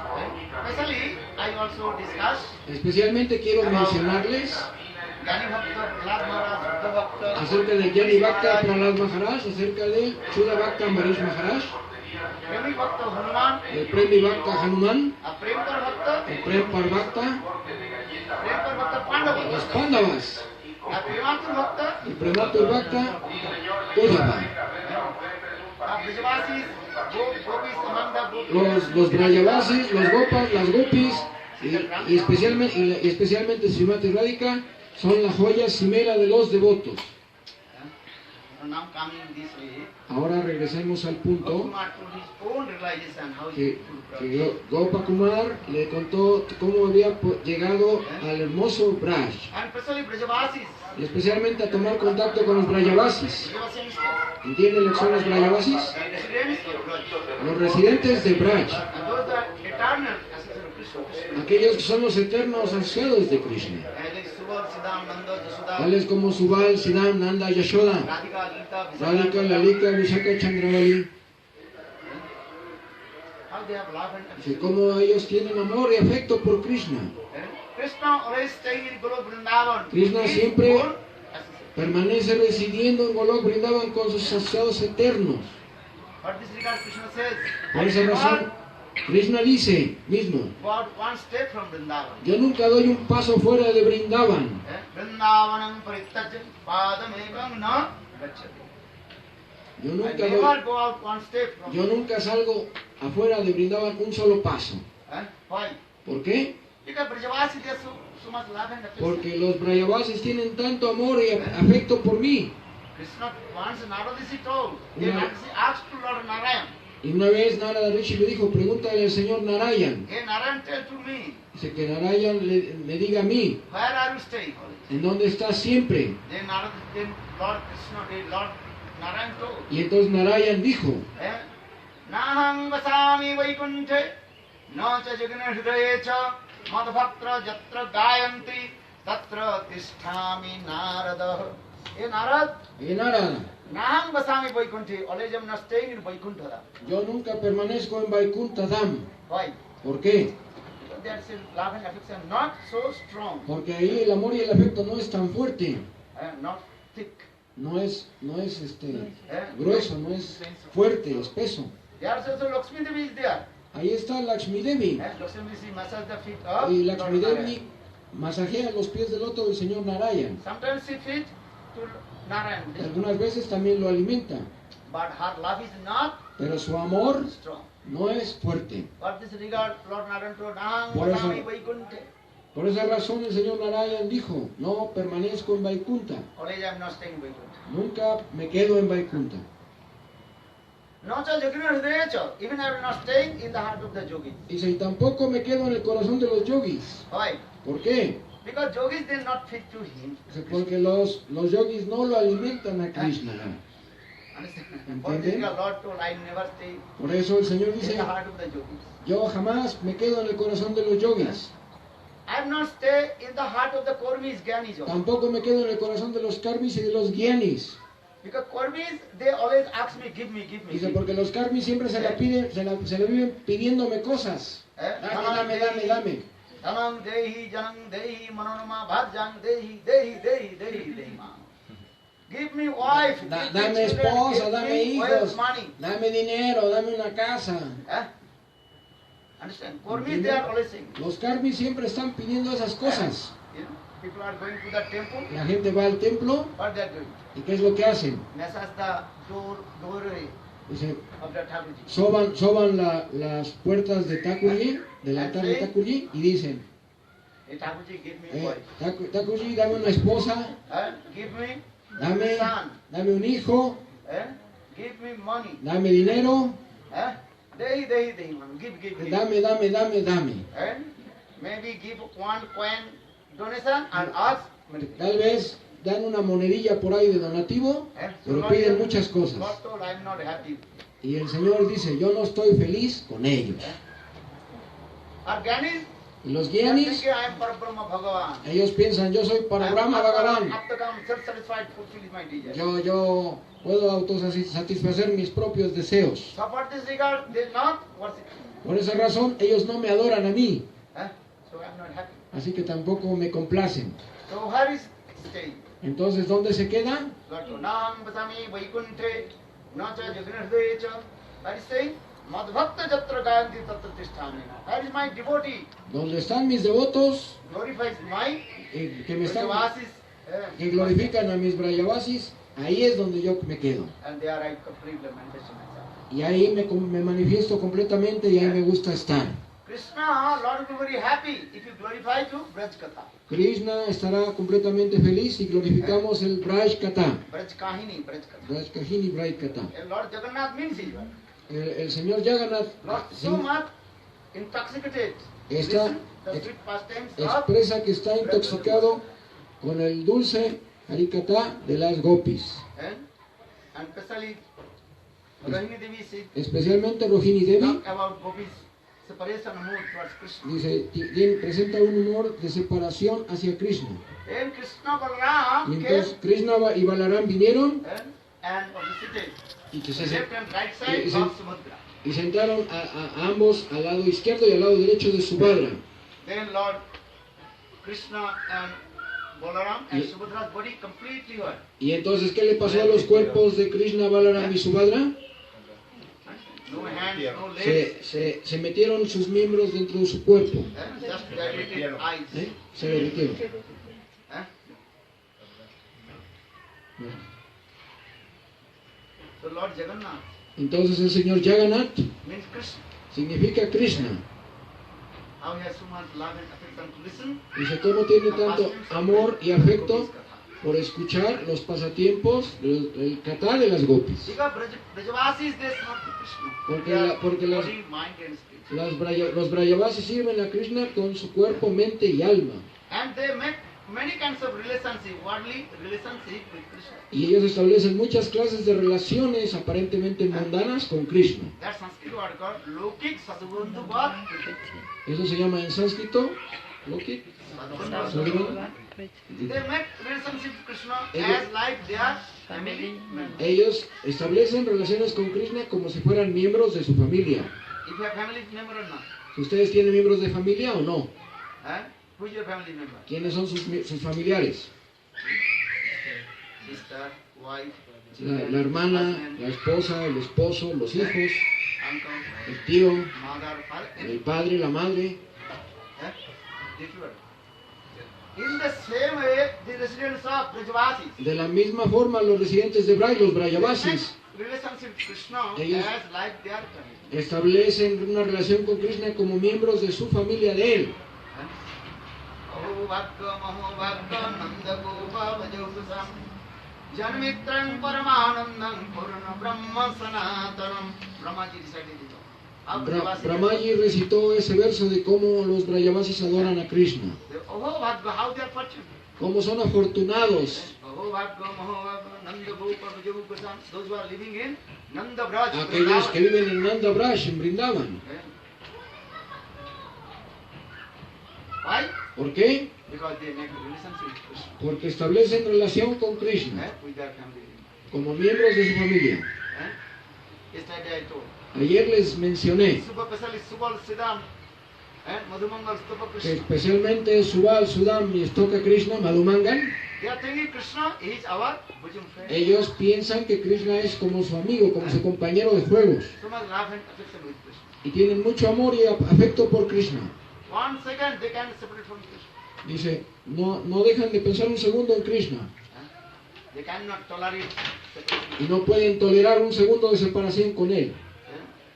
Especially, I also discussed Especialmente quiero mencionarles Jnani Bhakta, Prahlad Maharaj, Buddha Bhakta, acerca de Jnani Bhakta Prahlad Maharaj, acerca de Chuda Bhakta Ambarish Maharaj, Premi Bhakta Hanuman, el Premi Bhakta Hanuman, Premkar Bhakta, el Prempar Bhakta, Premkar Bhakta Pandava, los Pandavas, Prematur Bhakta, el Prematur Bhakta Uddhava, Brajavasis, Gopis among the Gopis. los Brajavasis, los Gopas, las Gopis y especialmente Srimati Radhika son la joya cimera de los devotos. Now coming this way, Ahora regresemos al punto Gopkumar told his own realization how he que Gopa Kumar le contó cómo había llegado al hermoso Braj, and especially Brajavasis. y especialmente a tomar contacto con los Brajavasis. Brajavasis ¿Entienden lo que son los Brajavasis? residents of Braj. Los residentes de Braj, And those are eternal associates of Krishna. aquellos que son los eternos asociados de Krishna, Like Subal, Siddham, Nanda, Jashoda, tales como Subal, Siddham, Nanda, Yashoda, Radhika, Lita, Radhika, Vishaka, Lalita, Vishaka, Chandravali. how they have love and Dice, affection. cómo ellos tienen amor y afecto por Krishna. Krishna always staying in Guru Vrindavan. Krishna His siempre own associate. permanece residiendo en Golok Vrindavan con sus asociados eternos. For this regard, Krishna says, Por I esa cannot razón, Krishna dice mismo, go out one step from Vrindavan. yo nunca doy un paso fuera de Vrindavan. Vrindavanam parityajya padamekam na gacchati. Yo I nunca, never go out one step from yo nunca salgo afuera de Vrindavan un solo paso. Why? ¿Por qué? Because Brajavasi, they have so much love and affection. Porque los Brajavasis tienen tanto amor y afecto por mí. Krishna once Narada Rishi told, he Una- asked to Lord Narayan, Y una vez Narada Rishi le dijo, pregúntale al señor Narayan. Hey Narayan, tell to me, Dice que Narayan me diga a mí, where are you staying? ¿en dónde estás siempre? Then Lord Krishna, Lord Narayan told, Y entonces Narayan dijo, Nahang vasami vaikunthe, na cha jagana hridaye cha, madbhaktra jatra gayanti, tatra tisthami narada. Hey Narad, Narada, Nahang vasami vaikunthe, always I am not staying in Vaikuntha. yo nunca permanezco en Vaikuntha Dham. Why? ¿Por qué? Because that's love and affection not so strong, Porque ahí el amor y el afecto no es tan fuerte, not thick. no es grueso, no es fuerte, espeso. There also Lakshmi Devi is there. Ahí está Lakshmi Devi. Lakshmi Devi massage the feet of Y Lord Lakshmi Narayan. Devi masajea los pies del loto del señor Narayan. Sometimes she feeds to Narayan, Algunas veces también lo alimenta, but her love is not pero su amor strong. no es fuerte. For this regard, Lord Narayan told, Nahang Por eso- vasami vaikunthe. Por esa razón el señor Narayan dijo, no permanezco en Vaikuntha, Always I am not staying in Vaikuntha. nunca me quedo en Vaikuntha. No cha yogina hridayecha. Even I am not staying in the heart of the yogis. Dice, y tampoco me quedo en el corazón de los yogis. Why? ¿Por qué? Because yogis they not fit to him. Dice, porque los yogis no lo alimentan a Krishna. Understand? For this regard, Lord told, I never stay Por eso el Señor in dice, the heart of the yogis. yo jamás me quedo en el corazón de los yogis. I am not stay in the heart of the Kormis, Gyanis. also. Tampoco me quedo en el corazón de los karmis y de los gyanis. Because Kormis, they always ask me, give me, give me. Dice, give me. porque los karmis siempre se la viven pidiéndome cosas. Dame, dame, dame. Dhanam dehi, janam dehi, manonama bhajam dehi, dehi, dehi, dehi, dehi, ma. Give me wife, give me Dame children, esposa, give dame me hijos, wealth, money. dame dinero, dame una casa. Understand? Kormis, they are always saying. Los karmis siempre están pidiendo esas cosas. You know, people are going to the temple, La gente va al templo what they are doing? y ¿qué es lo que hacen? Massage the doorway Dice, of the Thakurji. soban las puertas de Thakurji, del altar de Thakurji, y dicen, Hey, Thakurji, give me a wife. Thakurji, dame una esposa, Give me dame, son. dame un hijo, Give me money. dame dinero, Dehi, dehi, dehi, man. Give, give, give. dame, dame, dame, dame. And maybe give one coin donation and ask. Tal vez dan una monedilla por ahí de donativo, pero piden muchas cosas. God told, I am not happy. Y el Señor dice, yo no estoy feliz con ellos. Or Gyanis, Y los they are gyanis, thinking, I am Parabrahma Bhagavan. ellos piensan, yo soy Parabrahma Bhagavan. Aptakam, self-satisfied, fulfill my desire. Yo puedo autosatisfacer mis propios deseos. So for this regard, they not worship. Por esa razón, ellos no me adoran a mí. So I am not happy. Así que tampoco me complacen. So where is staying? Entonces, ¿dónde se quedan? Lord told, Naham vasami vaikunthe, nacha jaganadecha. That is saying, madbhakta jatra gayanti tatra tisthami. That is my devotee. Donde están mis devotos, Glorifies my que me están, Brajavasis, que glorifican a mis Brajavasis, ahí es donde yo me quedo. and they are I completely manifest myself. Y ahí me manifiesto completamente y ahí me gusta estar. Krishna, Lord will be very happy if you glorify to Braj Katha. Krishna estará completamente feliz si glorificamos el Braj Katha. Braj Kahini, Braj Katha. Braj Kahini, Braj Katha. And Lord Jagannath means he was El señor Jagannath not so much intoxicated. Está- Listen, the sweet pastimes of expresa que está intoxicado con el dulce Harikatha de las gopis. and especially Rohini Devi said, Especialmente Rohini Devi talk about Gopis separation mood towards Krishna. dice, presenta un humor de separación hacia Krishna. Then Krishna Balaram Y came entonces Krishna y Balaram vinieron and visited y, que the se, left and right side Sí, of sí. Subhadra. y sentaron a ambos al lado izquierdo y al lado derecho de Subhadra. Then Lord Krishna and Balaram and Y- Subhadra's body completely hurt. Y entonces, ¿qué le pasó a los cuerpos de Krishna, Balaram y Subhadra? No hands, no legs, Se metieron sus miembros dentro de su cuerpo. just dilated eyes. Se derritieron. So Lord Jagannath Entonces el señor Jagannath means Krishna. significa Krishna. How he has so much love and affection to listen. Dice, ¿cómo tiene tanto amor y afecto por escuchar los pasatiempos, el kata de las gopis. Because Brajavasis, they serve to Krishna. Porque Body, mind and spirit. los Brajavasis sirven a Krishna con su cuerpo, mente y alma. And they make many kinds of relationship, worldly relationship with Krishna. Y ellos establecen muchas clases de relaciones aparentemente mundanas con Krishna. That Sanskrit word called Lokik Sadhubandhu Bhat. Eso se llama en sánscrito, Lokik. Sadhubandhu. They make relationship with Krishna as like their family members. Ellos establecen relaciones con Krishna como si fueran miembros de su familia. If you have family member or not? Si ustedes tienen miembros de familia o no. Who is your family member? ¿Quiénes son sus familiares? Sister, wife, La hermana, husband, la esposa, el esposo, los hijos, uncle, el tío, mother, father. el padre, la madre. Different. In the same way, the residents of Brajavasis De la misma forma, los residentes de Braj, los Brajavasis, relationship with Krishna Ellos- as like their family. establecen una relación con Krishna como miembros de su familia de él. Oh Bhakta Mahabhakta Nanda Gopa Vajokusam Janmitran Paramanandam Purna Brahma Sanatanam. Brahmaji recited it. How Brajavasis- Brahmaji recitó ese verso de cómo los Brajavasis adoran a Krishna. Oh Bhakta, how they are fortunate. Cómo son afortunados Oh Bhakta Mahabhakta Nanda Gopa Vajokusam. Those who are living in Nanda Braj. aquellos que viven en Nanda Braj, en Brindavan. Why? ¿Por qué? Because they make a relationship with Krishna, Porque establecen relación con Krishna with their family members. como miembros de su familia. Yesterday I told. Ayer les mencioné Especially Subal Siddham and Madhumangal Stupa que Krishna. especialmente Subal, Sudam y Stoka Krishna, Madhumangal, They are thinking Krishna is our bosom friend. ellos piensan que Krishna es como su amigo, como su compañero de juegos. So much love and affection with Krishna. Y tienen mucho amor y afecto por Krishna. 1 second they can separate from Krishna. Dice, no dejan de pensar un segundo en Krishna. They cannot tolerate separation. Y no pueden tolerar un segundo de separación con él.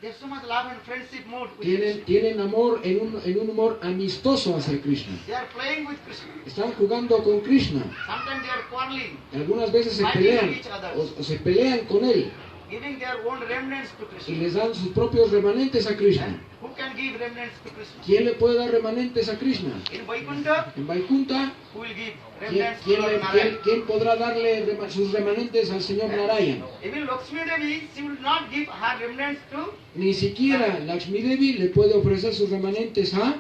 They have so much love and friendship mood with Krishna. Tienen amor en un humor amistoso hacia Krishna. They are playing with Krishna. Están jugando con Krishna. Sometimes they are quarreling, Algunas veces se pelean o se pelean con él giving their own remnants to y Krishna. les dan sus propios remanentes a Krishna. Who can give remnants to Krishna? ¿Quién le puede dar remanentes a Krishna? In Vaikuntha, En Vaikunta, who will give ¿quién, remnants to Lord Narayan? quién podrá darle sus remanentes al Señor Narayan? Even Lakshmi Devi, she will not give her remnants to. Ni siquiera Lakshmi Devi le puede ofrecer sus remanentes a,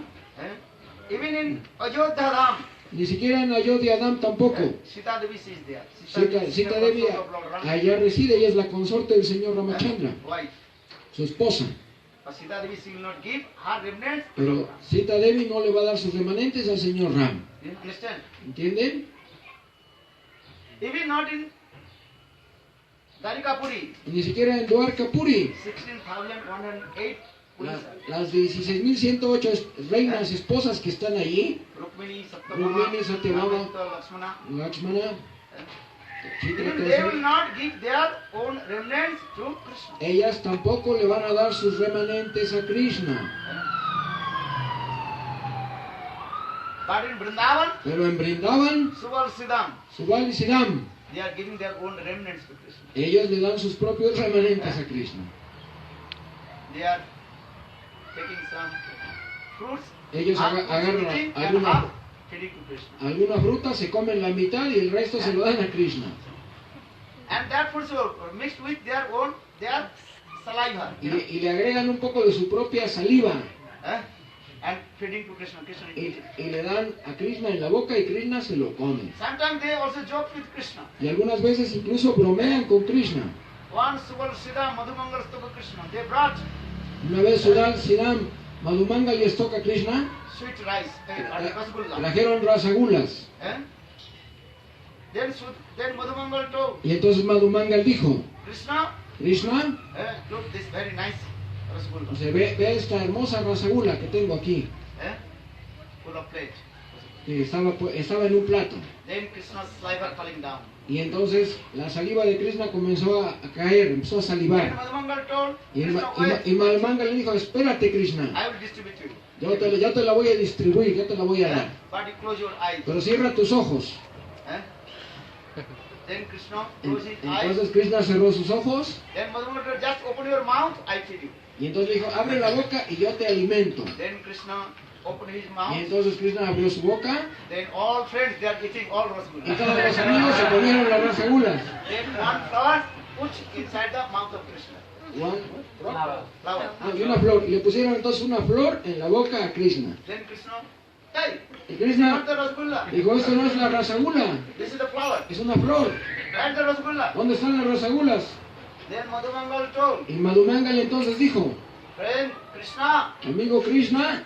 Even in Ayodhya Dham, ni siquiera en Ayodhya Dham tampoco. Sita Devi she is there. Sita Devi allá reside, ella es la consorte del Señor Ramachandra, Wife. su esposa. But Sita Devi she will not give her remnants. Pero Sita Devi no le va a dar sus remanentes al Señor Ram. You understand? ¿Entienden? Even not in Dwarikapuri, Ni siquiera en Dwarkapuri, 16,108 las 16.108 reinas esposas que están allí, Rukmini, Rukmini, Satyabhama, Satyabhama, Lakshmana, Lakshmana, even they will not give their own remnants to Krishna. ellas tampoco le van a dar sus remanentes a Krishna. But in Vrindavan, Pero en Brindavan, Subal Siddham, Subal y Siddham, they are giving their own remnants to Krishna. ellos le dan sus propios remanentes a Krishna. They are taking some fruits, Ellos half agarran eating and half alguna, feeding to Krishna. alguna fruta, se comen la mitad y el resto se lo dan a Krishna. And that fruits are mixed with their saliva. Y le agregan un poco de su propia saliva And feeding to Krishna. Krishna eats it. y le dan a Krishna en la boca y Krishna se lo come. Sometimes they also joke with Krishna. Y algunas veces incluso bromean con Krishna. One Subal Siddha Madhumangal Stupa Krishna. They brought Una vez Sudal, Siddham, Madhumangal y Stoka Krishna sweet rice, rasgulla. trajeron rasagulas. Then Madhumangal told Y entonces Madhumangal dijo, Krishna, Krishna, look this very nice rasgulla. se ve esta hermosa rasagula que tengo aquí, Full of plate. que estaba en un plato. Then Krishna's saliva falling down. Y entonces la saliva de Krishna comenzó a caer, empezó a Then salivar. Madhumangal told Y Krishna, wait, Madhumangal le dijo, espérate Krishna, I will distribute you. yo te la voy a distribuir, yo te la voy a dar. But you close your eyes. Pero cierra tus ojos. Then Krishna closed his eyes. Entonces Krishna cerró sus ojos Then Madhumanga just open your mouth, I feed you. y entonces dijo, abre la boca y yo te alimento. Then Krishna opened his Y mouth. entonces Krishna abrió su boca Then all friends they are eating all y rasgulla. todos los amigos se comieron las rasagulas. Then one flower put inside the mouth of Krishna. Flower. Y una flor. Y le pusieron entonces una flor en la boca a Krishna. Then Krishna, hey, Y this is not Krishna the rasgulla. dijo, esto no es la rasagula, This is the flower. es una flor. Where's the rasgulla? ¿Dónde están las rasagulas? Then Madhumangal told, Y Madhumangal entonces dijo, friend Krishna, amigo Krishna,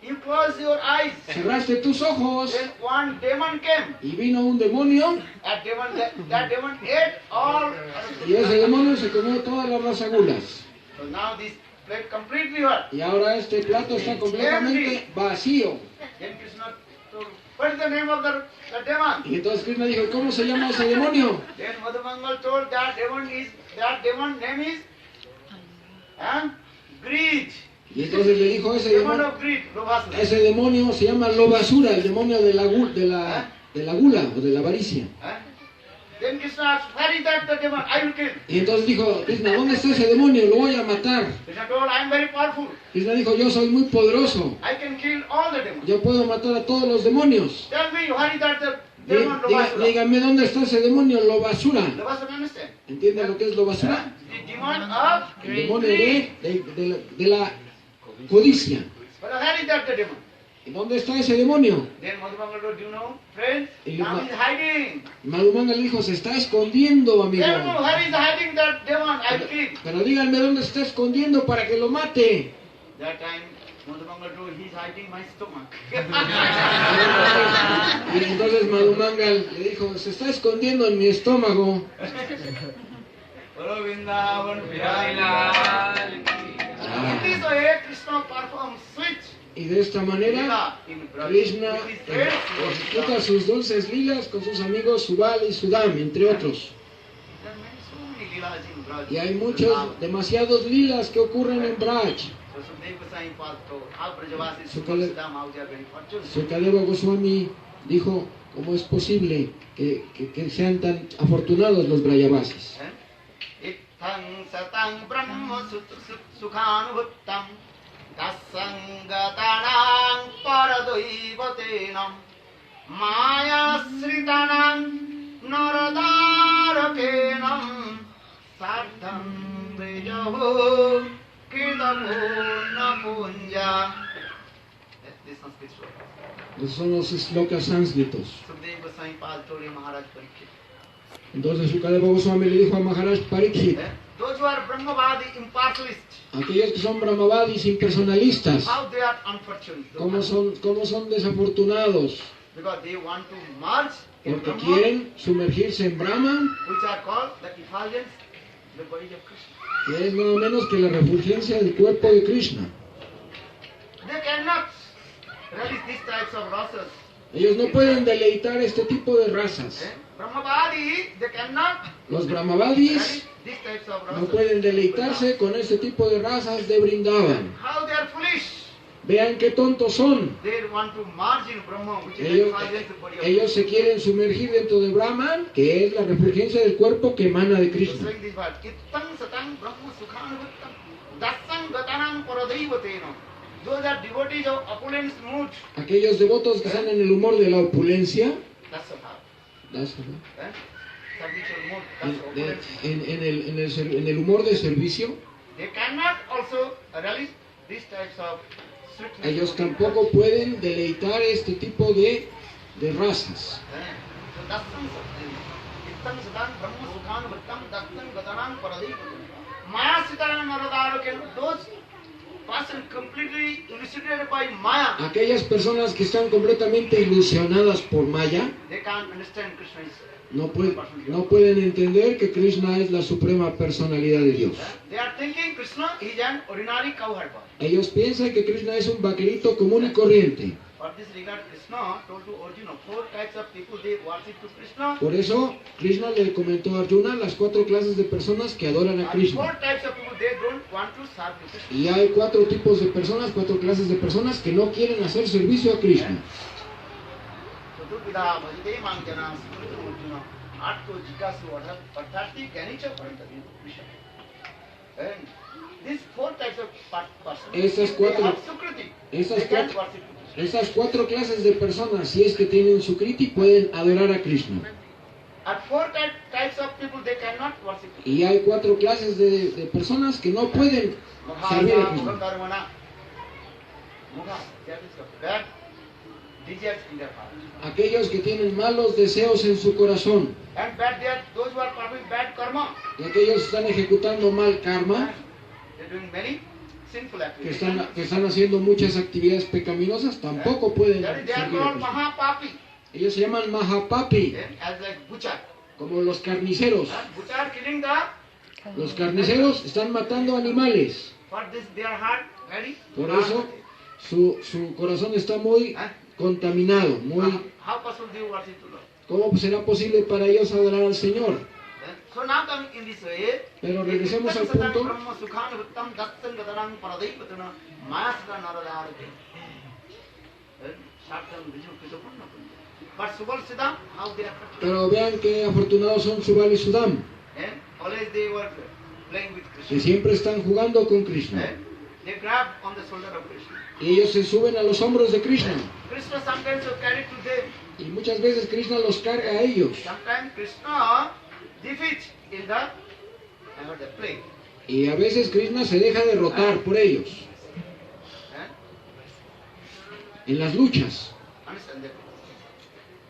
you close your eyes. cerraste tus ojos Then one demon came. y vino un demonio That demon ate all. y ese demonio se comió todas las rasagulas. So now this plate completely what? Y ahora este plato está completamente vacío. Then Krishna told, what is the name of the demon? Y entonces Krishna dijo, ¿cómo se llama ese demonio? Then Madhumangal told that demon name is greed. Y entonces le dijo, Demon of greed, Lobhasura. ese demonio se llama Lobasura, el demonio de la gula o de la avaricia. Then Krishna asked, where is that the demon? I will kill. Y entonces dijo, Krishna, ¿dónde está ese demonio? Lo voy a matar. Krishna told, I am very powerful. Krishna dijo, yo soy muy poderoso. I can kill all the demons. Yo puedo matar a todos los demonios. Tell me, where is that the demon Lobhasura? Dígame, ¿dónde está ese demonio Lobasura? Lobhasura, understand? ¿Entienden lo que es Lobasura? The demon of El demonio greed. de la codicia. But where is that the demon? ¿Y dónde está ese demonio? Then Madhumangal told, you know, friends, Y now he is hiding. Madhumanga le dijo, se está escondiendo, amigo. Tell me, where is hiding that demon? I will kill. Pero díganme dónde está escondiendo para que lo mate. That time, Madhumangal told, he is hiding my stomach. Y entonces Madhumangal le dijo, se está escondiendo en mi estómago. Bolo Vrindavan Bihari Lal ki. In this way, Krishna performs switch. Y de esta manera, Lila in Braj. Krishna With his friends, ejecuta sus dulces lilas con sus amigos Subal y Sudam, entre otros. There are so many lilas in Braj. Y hay muchos, demasiados lilas que ocurren en Braj. So Sukadeva Goswami told, how Brajavasis Sukadeva- Sudam, how they are very fortunate. Sukadeva Goswami dijo, ¿cómo es posible que sean tan afortunados los Brajavasis? Ittang satang brahma sukhanubhuttam tasangatanang paradaivatenam maya sritanang naradarakenam sartham vejaho kidamona punja. This Sanskrit shloka. Esos son los slokas sánscritos. Sukadeva Goswami told Maharaj Parikshit. Entonces Sukadeva Goswami le dijo a Maharaj Parikshit, Those who are Brahmavadi impartialists, aquellos que son Brahmavadis impersonalistas, how they are unfortunate. ¿cómo son desafortunados? Because they want to merge in Porque Brahma, quieren sumergirse en Brahman, which are called the effulgence, the body of Krishna. que es nada menos que la refulgencia del cuerpo de Krishna. They cannot relish these types of rasas. Ellos no pueden deleitar este tipo de razas. Brahmavadi, they cannot Los relish Brahmavadis these types of no rasas. pueden deleitarse con este tipo de razas de Brindavan. How they are foolish. Vean qué tontos son. They want to merge in Brahma, which is the Ellos, effulgence, the body of ellos se quieren sumergir dentro de Brahman, que es la refulgencia del cuerpo que emana de Krishna. Krishna. Saying this word, Ittang satang brahma sukhanubhuttam dasang gatanang paradaivatena. Those are devotees of opulence mood. Aquellos devotos que están en el humor de la opulencia, That's the power. das- Servitual mood. That's the en, opulence. en el humor de servicio, They cannot also relish these types of sweetness. ellos tampoco pueden deleitar este tipo de razas. So dasang ittam sadam brahma sukhan vrittam dasang gatanang paradaivatena. Maya sitanang naradaraken. Those person completely elucidated by Maya. Aquellas personas que están completamente ilusionadas por Maya They can't understand Krishna is no pueden entender que Krishna es la suprema personalidad de Dios. They are thinking Krishna is an ordinary cowherd boy. Ellos piensan que Krishna es un vaquerito común y corriente. For this regard, Krishna told to Arjuna, 4 types of people they worship to Krishna. Por eso Krishna le comentó a Arjuna las 4 clases de personas que adoran a And 4 Krishna. types of people they don't want to serve to Krishna. Y hay 4 tipos de personas, 4 clases de personas que no quieren hacer servicio a Krishna. Chaturvida bhajate mang jana smritam Arjuna. 8 को जिज्ञासु अर्थार्थी ज्ञानी च परंतु विषय। And these 4 types of persons, Esas they cuatro- have sukriti, esas they can cuatro- worship Krishna. Esas 4 clases de personas, si es que tienen Sukriti, pueden adorar a Krishna. And 4 types of people, they cannot worship Krishna. Y hay 4 clases de personas que no pueden servir a Mukha, Krishna. Mukha, Mukha, that is the bad desires in their heart. Aquellos que tienen malos deseos en su corazón. And bad, they are those who are performing bad karma. Y aquellos que están ejecutando mal karma, They are doing many sinful que activities. están haciendo muchas actividades pecaminosas, tampoco pueden That is, they are servir a called Krishna. Mahapapi. Ellos se llaman Mahapapi, As like butcher. como los carniceros. Butcher killing the, Los carniceros están matando animales. for this their heart very. Por eso su corazón está muy contaminado, muy... How possible they worship to Lord? ¿Cómo será posible para ellos adorar al Señor? So now coming in this way, Pero regresemos al punto. But Subal Siddham, how they are practicing. Pero vean qué afortunados son Subal y Sudam, And always they were playing with que Krishna. siempre están jugando con Krishna. And they grab on the shoulder of Krishna. Y ellos se suben a los hombros de Krishna. Krishna sometimes will carry to them. Y muchas veces Krishna los carga a ellos. Sometimes Krishna defeats in the play. Y a veces Krishna se deja derrotar por ellos en las luchas. Understand that?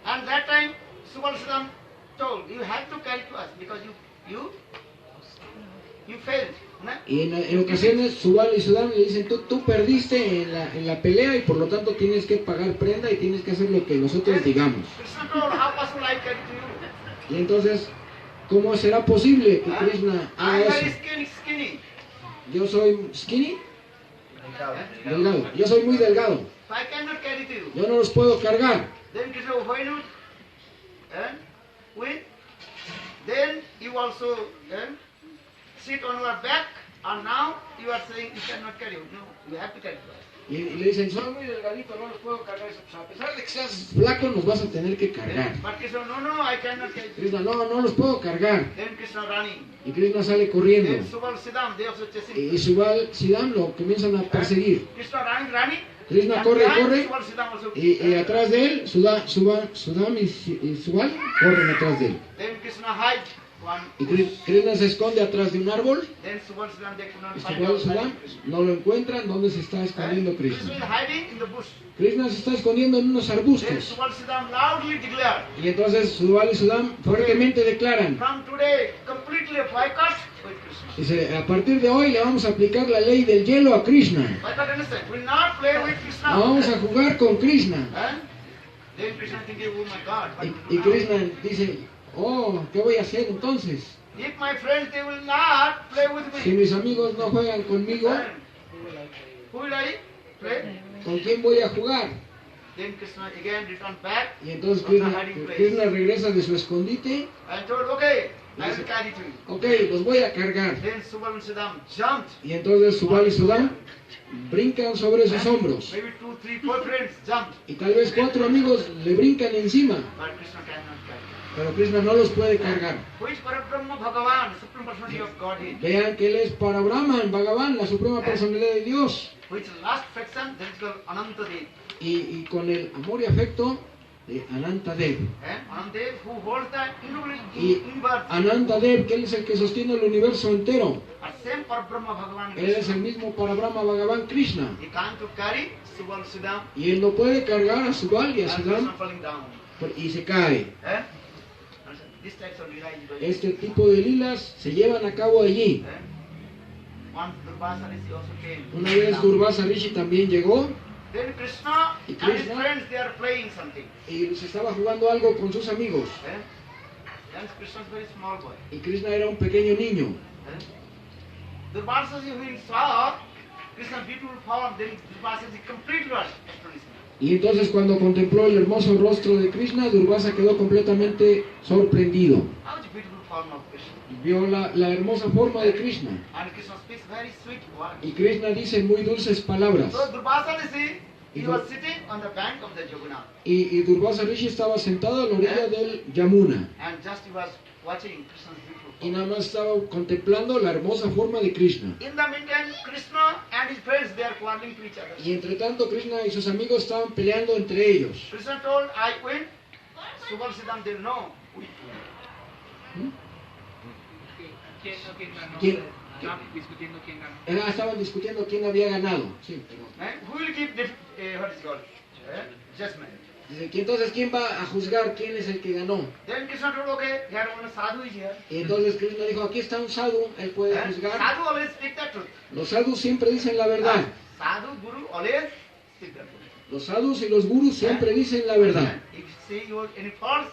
And that time, Subal Siddham told, you have to carry to us because you failed. No? Y en ocasiones Subal y Sudam le dicen, tú perdiste en la pelea y por lo tanto tienes que pagar prenda y tienes que hacer lo que nosotros digamos. Krishna told, how possible I carry to you? Y entonces, ¿cómo será posible que Krishna I haga am eso? very skinny. Yo soy skinny, delgado. Yo soy muy delgado. So I cannot carry to you. Yo no los puedo cargar. Then Krishna, why not? Win. Then you also sit on your back, and now you are saying you cannot carry. No, you have to carry. Y le dicen, soy muy delgadito, no los puedo cargar. Pues a pesar de que seas flaco, nos vas a tener que cargar. But Krishna, no, I cannot carry. Krishna, no los puedo cargar. Then Krishna running. Y Krishna sale corriendo. Then Subal Siddham, they also chasing. Y Subal, Siddham lo comienzan a perseguir. Krishna running. Krishna And corre, behind corre. Subal Siddham also. Y atrás de él, Sudam y Subal corren atrás de él. Then Krishna hides one. Y Krishna se esconde atrás de un árbol. Then Subal Siddham, they could not Y find Subal y out. Sudam no lo encuentran. ¿Dónde se está escondiendo Krishna is Krishna? hiding in the bush. Krishna se está escondiendo en unos Then arbustos. Subal Siddham loudly declared, Y entonces Subal y Sudam fuertemente declaran, from today, completely boycott with Krishna. dice, a partir de hoy le vamos a aplicar la ley del hielo a Krishna. Boycott understand? Will not play with Krishna. No vamos a jugar con Krishna. Then Krishna thinking, oh my God. what to Y do now? Krishna dice, oh, ¿qué voy a hacer entonces? If my friends, they will not play with Si me. mis amigos no juegan conmigo, Who will I play? ¿con quién voy a jugar? Then Krishna again returned back Y entonces from the Krishna, hiding place Krishna regresa de su escondite. and told, okay, I will carry to you. Ok, los voy a cargar. Then Subal and Siddham jumped. Y entonces Subal y Sudam brincan sobre sus hombros. Maybe 2, 3, 4 friends jumped. Y tal vez 4 amigos le brincan encima. But Krishna cannot carry. Pero Krishna no los puede cargar. Who is Parabrahma Bhagavan, Supreme Personality of Godhead? Vean que él es para Brahman, Bhagavan, la suprema personalidad de Dios. Which last fraction, that is called Anantadev. Y con el amor y afecto de Anantadev. Anantadev, who holds the Y universe. Anantadev, que él es el que sostiene el universo entero. At same Parabrahma Bhagavan. Él es el mismo para Brahma, Bhagavan, Krishna. He can't to carry Subal Siddham Y él no puede cargar a Subal y a and Krishna Sudam falling down. y se cae. This type of lila is very Este tipo de lilas se llevan a cabo allí. Once Durvasa Rishi also came. Una vez Durvasa Rishi también llegó Then Krishna Y and his Krishna- friends, they are playing something. y se estaba jugando algo con sus amigos. Then Krishna is very small boy. Y Krishna era un pequeño niño. Durvasa Rishi, when he saw Krishna's beautiful form, then Durvasa Rishi completely was astonished. Y entonces cuando contempló el hermoso rostro de Krishna, Durvasa quedó completamente sorprendido. How is beautiful form of Krishna? Vio la hermosa forma de Krishna. And Krishna speaks very sweet words. Y Krishna dice muy dulces palabras. So Durvasa Rishi, He was sitting on the bank of the Yamuna, Y Durvasa Rishi estaba sentado a la orilla del Yamuna. and just he was watching Krishna's beautiful Y form. nada más estaba contemplando la hermosa forma de Krishna. In the meantime, Krishna and his friends, they are quarreling to each other. Y entre tanto Krishna y sus amigos estaban peleando entre ellos. Krishna told, I win. Subhalsiddham did no. We win. ¿Quién? Estaban discutiendo quién había ganado. Sí, perdón. And who will give what is called judgment? Dice que entonces quién va a juzgar quién es el que ganó. Then Krishna told, okay, here one sadhu is here. Y entonces Krishna dijo, aquí está un sadhu, él puede And juzgar. sadhu always speak the truth. Los sadhus siempre dicen la verdad. Sadhu, guru always speak the truth. Los sadhus y los gurus siempre dicen la verdad. If you say you are any false,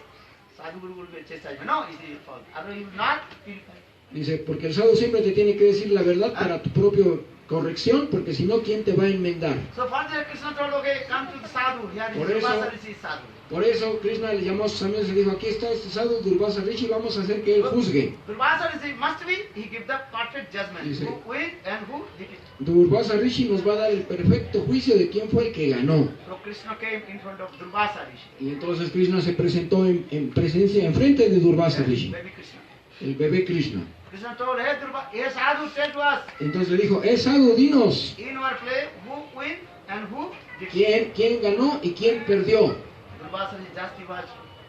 sadhu guru will be chastised. No, it is false. Otherwise you will not purify. Dice, porque el sadhu siempre te tiene que decir la verdad para tu propia corrección, porque si no, ¿quién te va a enmendar? So further Krishna told, okay, come to the sadhu. Here is Por eso- Durvasa Rishi sadhu. Por eso Krishna le llamó a sus amigos y dijo, aquí está este sadhu Durvasa Rishi, vamos a hacer que él juzgue. Durvasa Rishi must be, he give the perfect judgment. Dice- Who win and who defeat. Durvasa Rishi nos va a dar el perfecto juicio de quién fue el que ganó. So Krishna came in front of Durvasa Rishi. Y entonces Krishna se presentó en presencia, enfrente de Durvasa Rishi, Baby Krishna. el bebé Krishna. Krishna told, hey sadhu, tell to us, Entonces le dijo, sadhu, dinos, in our play, who win and who defeat. ¿quién ganó y quién perdió? Durvasa Rishi just he was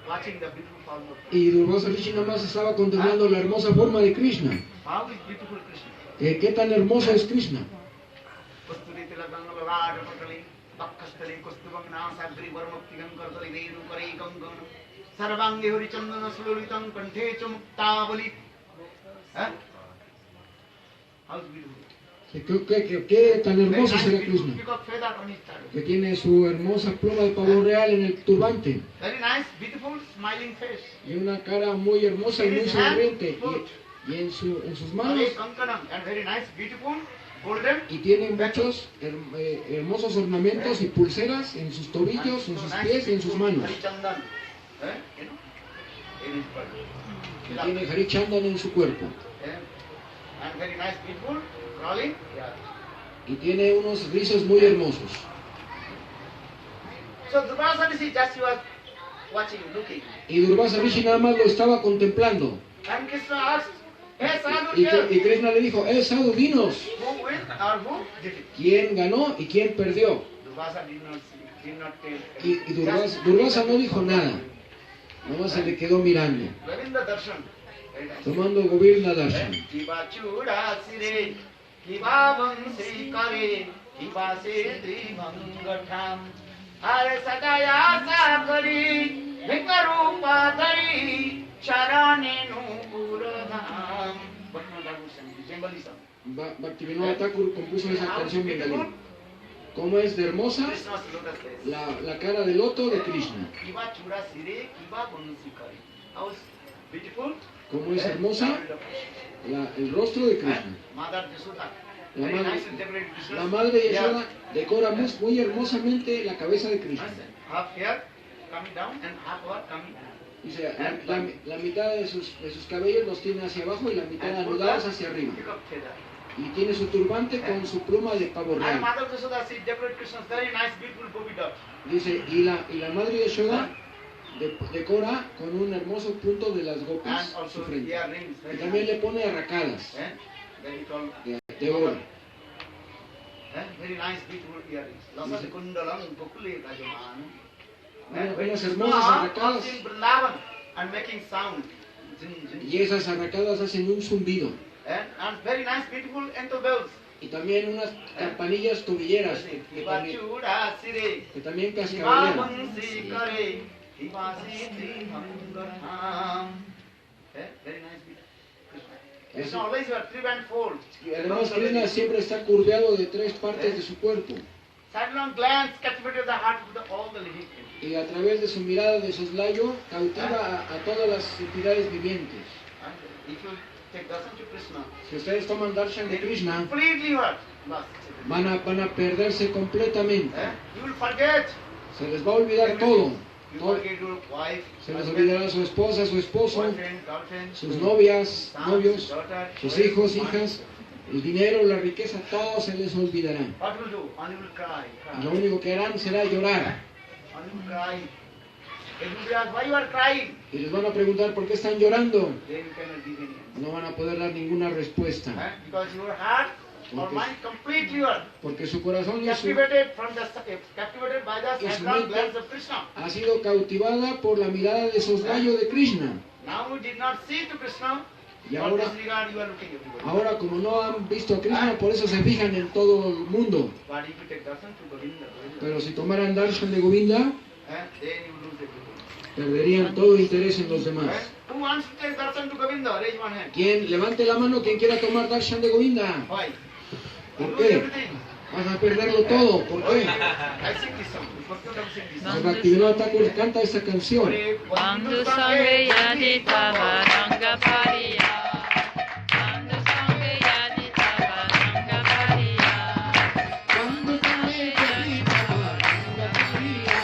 watching the beautiful form of Krishna. Y Durvasa Rishi nada más estaba contemplando la hermosa forma de Krishna. How is beautiful Krishna? ¿Qué tan hermoso es Krishna? Kasturi tilakanga lavada patali, bakkastali kastubang nasagri varmuktigam kartali venu kare gangan, sarvangi harichandana suluritam kanthe cha muktavali. How is beautiful? ¿Qué tan Very hermoso nice será beautiful Krishna? peacock feather on his tail. Que tiene su hermosa pluma de pavo real en el turbante Very nice, beautiful, smiling face. y una cara muy hermosa y muy sonriente y en sus manos Very kankanam and very nice, beautiful, golden. y tiene muchos hermosos ornamentos y pulseras en sus tobillos, en sus pies y en sus manos. Harichandan, you know, in his body. Y tiene Harichandan en su cuerpo And very nice, beautiful, crawling. Yeah. y tiene unos rizos muy hermosos. So Durvasa Rishi just was watching, looking. Y Durvasa Rishi nada más lo estaba contemplando. And Krishna asked, hey sadhu, Y here, Krishna le dijo, sadhu, dinos, who win or who defeat? ¿quién ganó y quién perdió? Durvasa did not tell. Y Durvasa no dijo nada, nomás se le quedó mirando, Govinda Darshan. Very nice. tomando Govirna Darshan. Kiva chura sire, kiva vansi kare, kiva sedri mangatam. Are sadaya sakari, vikarupa dari, charane nupuradham. Bhaktivinoda Thakur sang, Bengali song. Bhaktivinoda Thakur compuso esa canción bengalí. ¿Cómo es de hermosa Krishna's lotus face. la cara de loto de Krishna? Kiva chura sire, kiva vansi kare. How beautiful? ¿Cómo es hermosa el rostro de Krishna? Mother Yashoda. La Very madre, nice and decorated Krishna. la madre Yeah. Yashoda decora muy hermosamente la cabeza de Krishna. Half hair coming down and half hair coming down. Dice, la mitad de sus cabellos los tiene hacia abajo y la mitad anudados hacia arriba. Peacock feather. Y tiene su turbante con su pluma de pavo And real. Mother Yashoda, she decorated Krishna's very nice, beautiful gopi dot. Dice, y la madre Yashoda decora con un hermoso punto de las gopis And su also frente. earrings. Y Very también nice. le pone arracadas Very tall. de oro. Very nice, beautiful earrings. Lasa kundalam pukule kajaman. Unas hermosas arracadas. In Vrindavan and making sound. Zin, zin. Y esas arracadas hacen un zumbido. And very nice, beautiful ankle bells. Y también unas campanillas tobilleras Kiva chura sire. que también Kiva cascabelean. vansi kare. Kiva sidri mangatam. Very nice, beautiful. Krishna always wear three band fold. Y además Krishna siempre está curveado de 3 partes de su cuerpo. Sidelong glance captivated the heart of all the living things. Y a través de su mirada de soslayo cautiva a todas las entidades vivientes. And if you take darshan to Krishna, Si ustedes toman darshan de Krishna, completely what? Lost. van a perderse completamente. You will forget. Se les va a olvidar todo. You Todo. forget your wife, Se les husband, olvidará su esposa, su esposo, boyfriend, girlfriend, sus novias, sons, novios, daughter, sus wife, hijos, son. hijas. El dinero, la riqueza, todo se les olvidará. What will do? Only will cry. Y lo único que harán será llorar. Only will cry. They will be asked, why you are crying? Y les van a preguntar por qué están llorando. They cannot give any answer. No van a poder dar ninguna respuesta. Because your heart or mind completely are Porque su corazón y su, captivated by the y su headlong mente glance of Krishna. ha sido cautivada por la mirada de soslayo de Krishna. Now you did not see to Krishna. Y For ahora, this regard you are looking everywhere. ahora como no han visto a Krishna, por eso se fijan en todo el mundo. But if you take darshan to Govinda, Pero si tomaran darshan de Govinda, then you lose everything. perderían todo interés en los demás. Who wants to take darshan to Govinda? Raise one hand. Quien levante la mano quien quiera tomar darshan de Govinda. Why? You ¿Por lose qué? everything. Vas a perderlo todo. ¿Por qué? I sing this song. For you to sing this song. Bhaktivinoda Thakur canta esta canción. Bandhu sange yadita varanga pariya. Bandhu sange yadita varanga pariya. Bandhu sange yadita varanga pariya.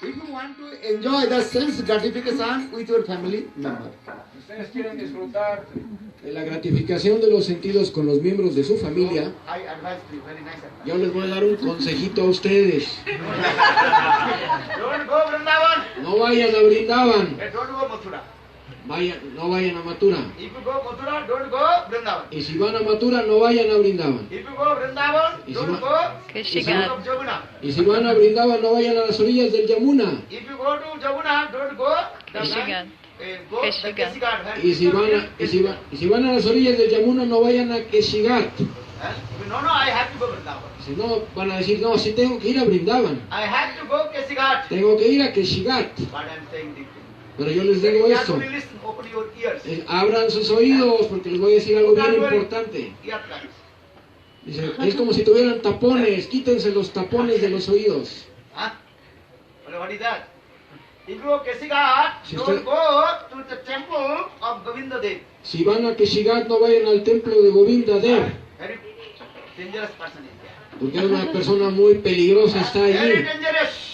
If you want to enjoy the sense gratification with your family member, Ustedes quieren disfrutar de la gratificación de los sentidos con los miembros de su familia. I advise you, very nice advice. Yo les voy a dar un consejito a ustedes. Don't go Vrindavan. No vayan a Brindavan. Don't go Mathura. No vayan a Mathura. If you go Mathura, don't go Vrindavan. Y si van a Mathura, no vayan a Brindavan. If you go Vrindavan, Y si don't va- go Keshigat. of Jamuna. Y si van a Brindavan, no vayan a las orillas del Yamuna. If you go to Jamuna, don't go Keshigat. Go the Keshigat. Keshigat. Y si van a las orillas del Yamuna, no vayan a Keshigat. No, I have to go Vrindavan. Si no, van a decir, no, sí tengo que ir a Brindavan. I have to go Keshigat. Tengo que ir a Keshigat. But I'm saying this. Pero yo les digo esto. Carefully listen, open your ears. Abran sus oídos porque les voy a decir algo bien importante. Ear plugs. Dice, es como si tuvieran tapones. Quítense los tapones de los oídos. Huh? Well, what is that? If you go Keshigat, Si don't usted- go to the temple of Govinda Dev. Si van a Keshigat, no vayan al templo de Govinda Dev. Very dangerous person is there. Porque es una persona muy peligrosa está Very allí. dangerous.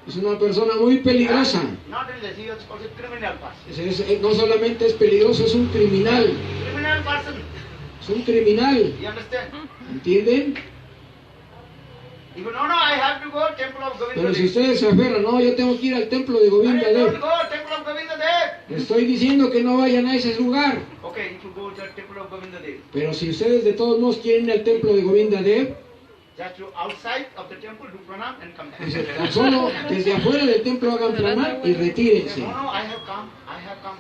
Es una persona muy peligrosa. Not dangerous, he is also a criminal person. No solamente es peligroso, es un criminal. Criminal person. Es un criminal. You understand? ¿Entienden? If you no, I have to go temple of Govinda Pero si Dev. ustedes se aferran, no, yo tengo que ir al templo de Govinda Don't Dev. go temple of Govinda Dev. Les estoy diciendo que no vayan a ese lugar. Okay, if you go to the temple of Govinda Dev, Pero si ustedes de todos modos quieren ir al templo de Govinda Dev, just you outside of the temple, do pranam and come back. dice, tan solo desde afuera del templo hagan pranam y retírense. No, I have come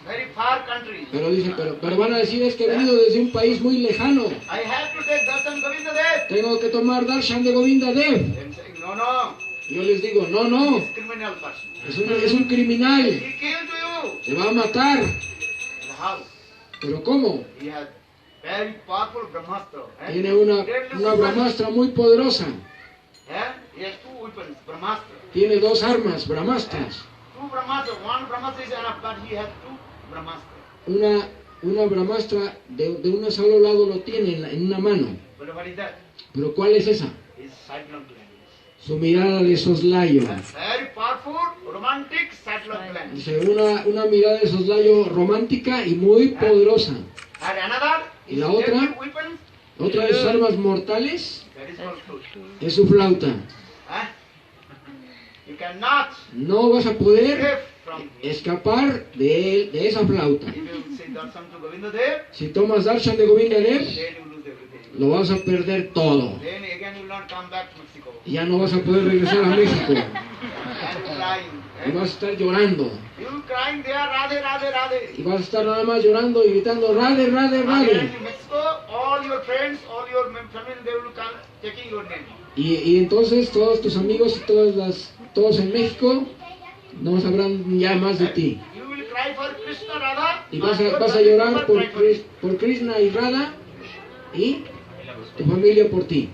very far country. Pero dice, pero van a decir es que he venido desde un país muy lejano. I have to take darshan Govinda Dev. Tengo que tomar darshan de Govinda Dev. I'm saying, no, Yo les digo, no, no, he's criminal person. es un criminal. He killed you. Se va a matar. And how? ¿Pero cómo? He has very powerful Brahmastra. Tiene una brahmastra muy poderosa. He has two weapons, Brahmastra. Tiene dos armas, brahmastras. Two Brahmastra. One Brahmastra is enough, but he has two Brahmastra. Una brahmastra de un solo lado lo tiene en una mano. But what is that? ¿Pero cuál es esa? His sidelong glance. Su mirada de soslayo. Very powerful, romantic sidelong glance. Dice, una mirada de soslayo romántica y muy poderosa. And another ¿Y is la otra? deadly weapons. Otra de sus armas mortales That is called flute. es su flauta. Huh? You cannot No vas a poder escape from him. escapar de esa flauta. If you say darshan to Govinda Dev, Si tomas darshan de Govinda Dev, then you lose everything. lo vas a perder todo. Then again you will not come back to Mexico. Y ya no vas a poder regresar a México. And you crying. Y vas a estar llorando. You crying there, Radhe, Radhe, Radhe. Y vas a estar nada más llorando y gritando, Radhe, Radhe, Again Radhe. in Mexico, all your Y entonces todos tus amigos y todos en México no sabrán ya más de ti. You will cry for Krishna, Radha. Y vas a llorar por Krishna y Radha y tu familia por ti.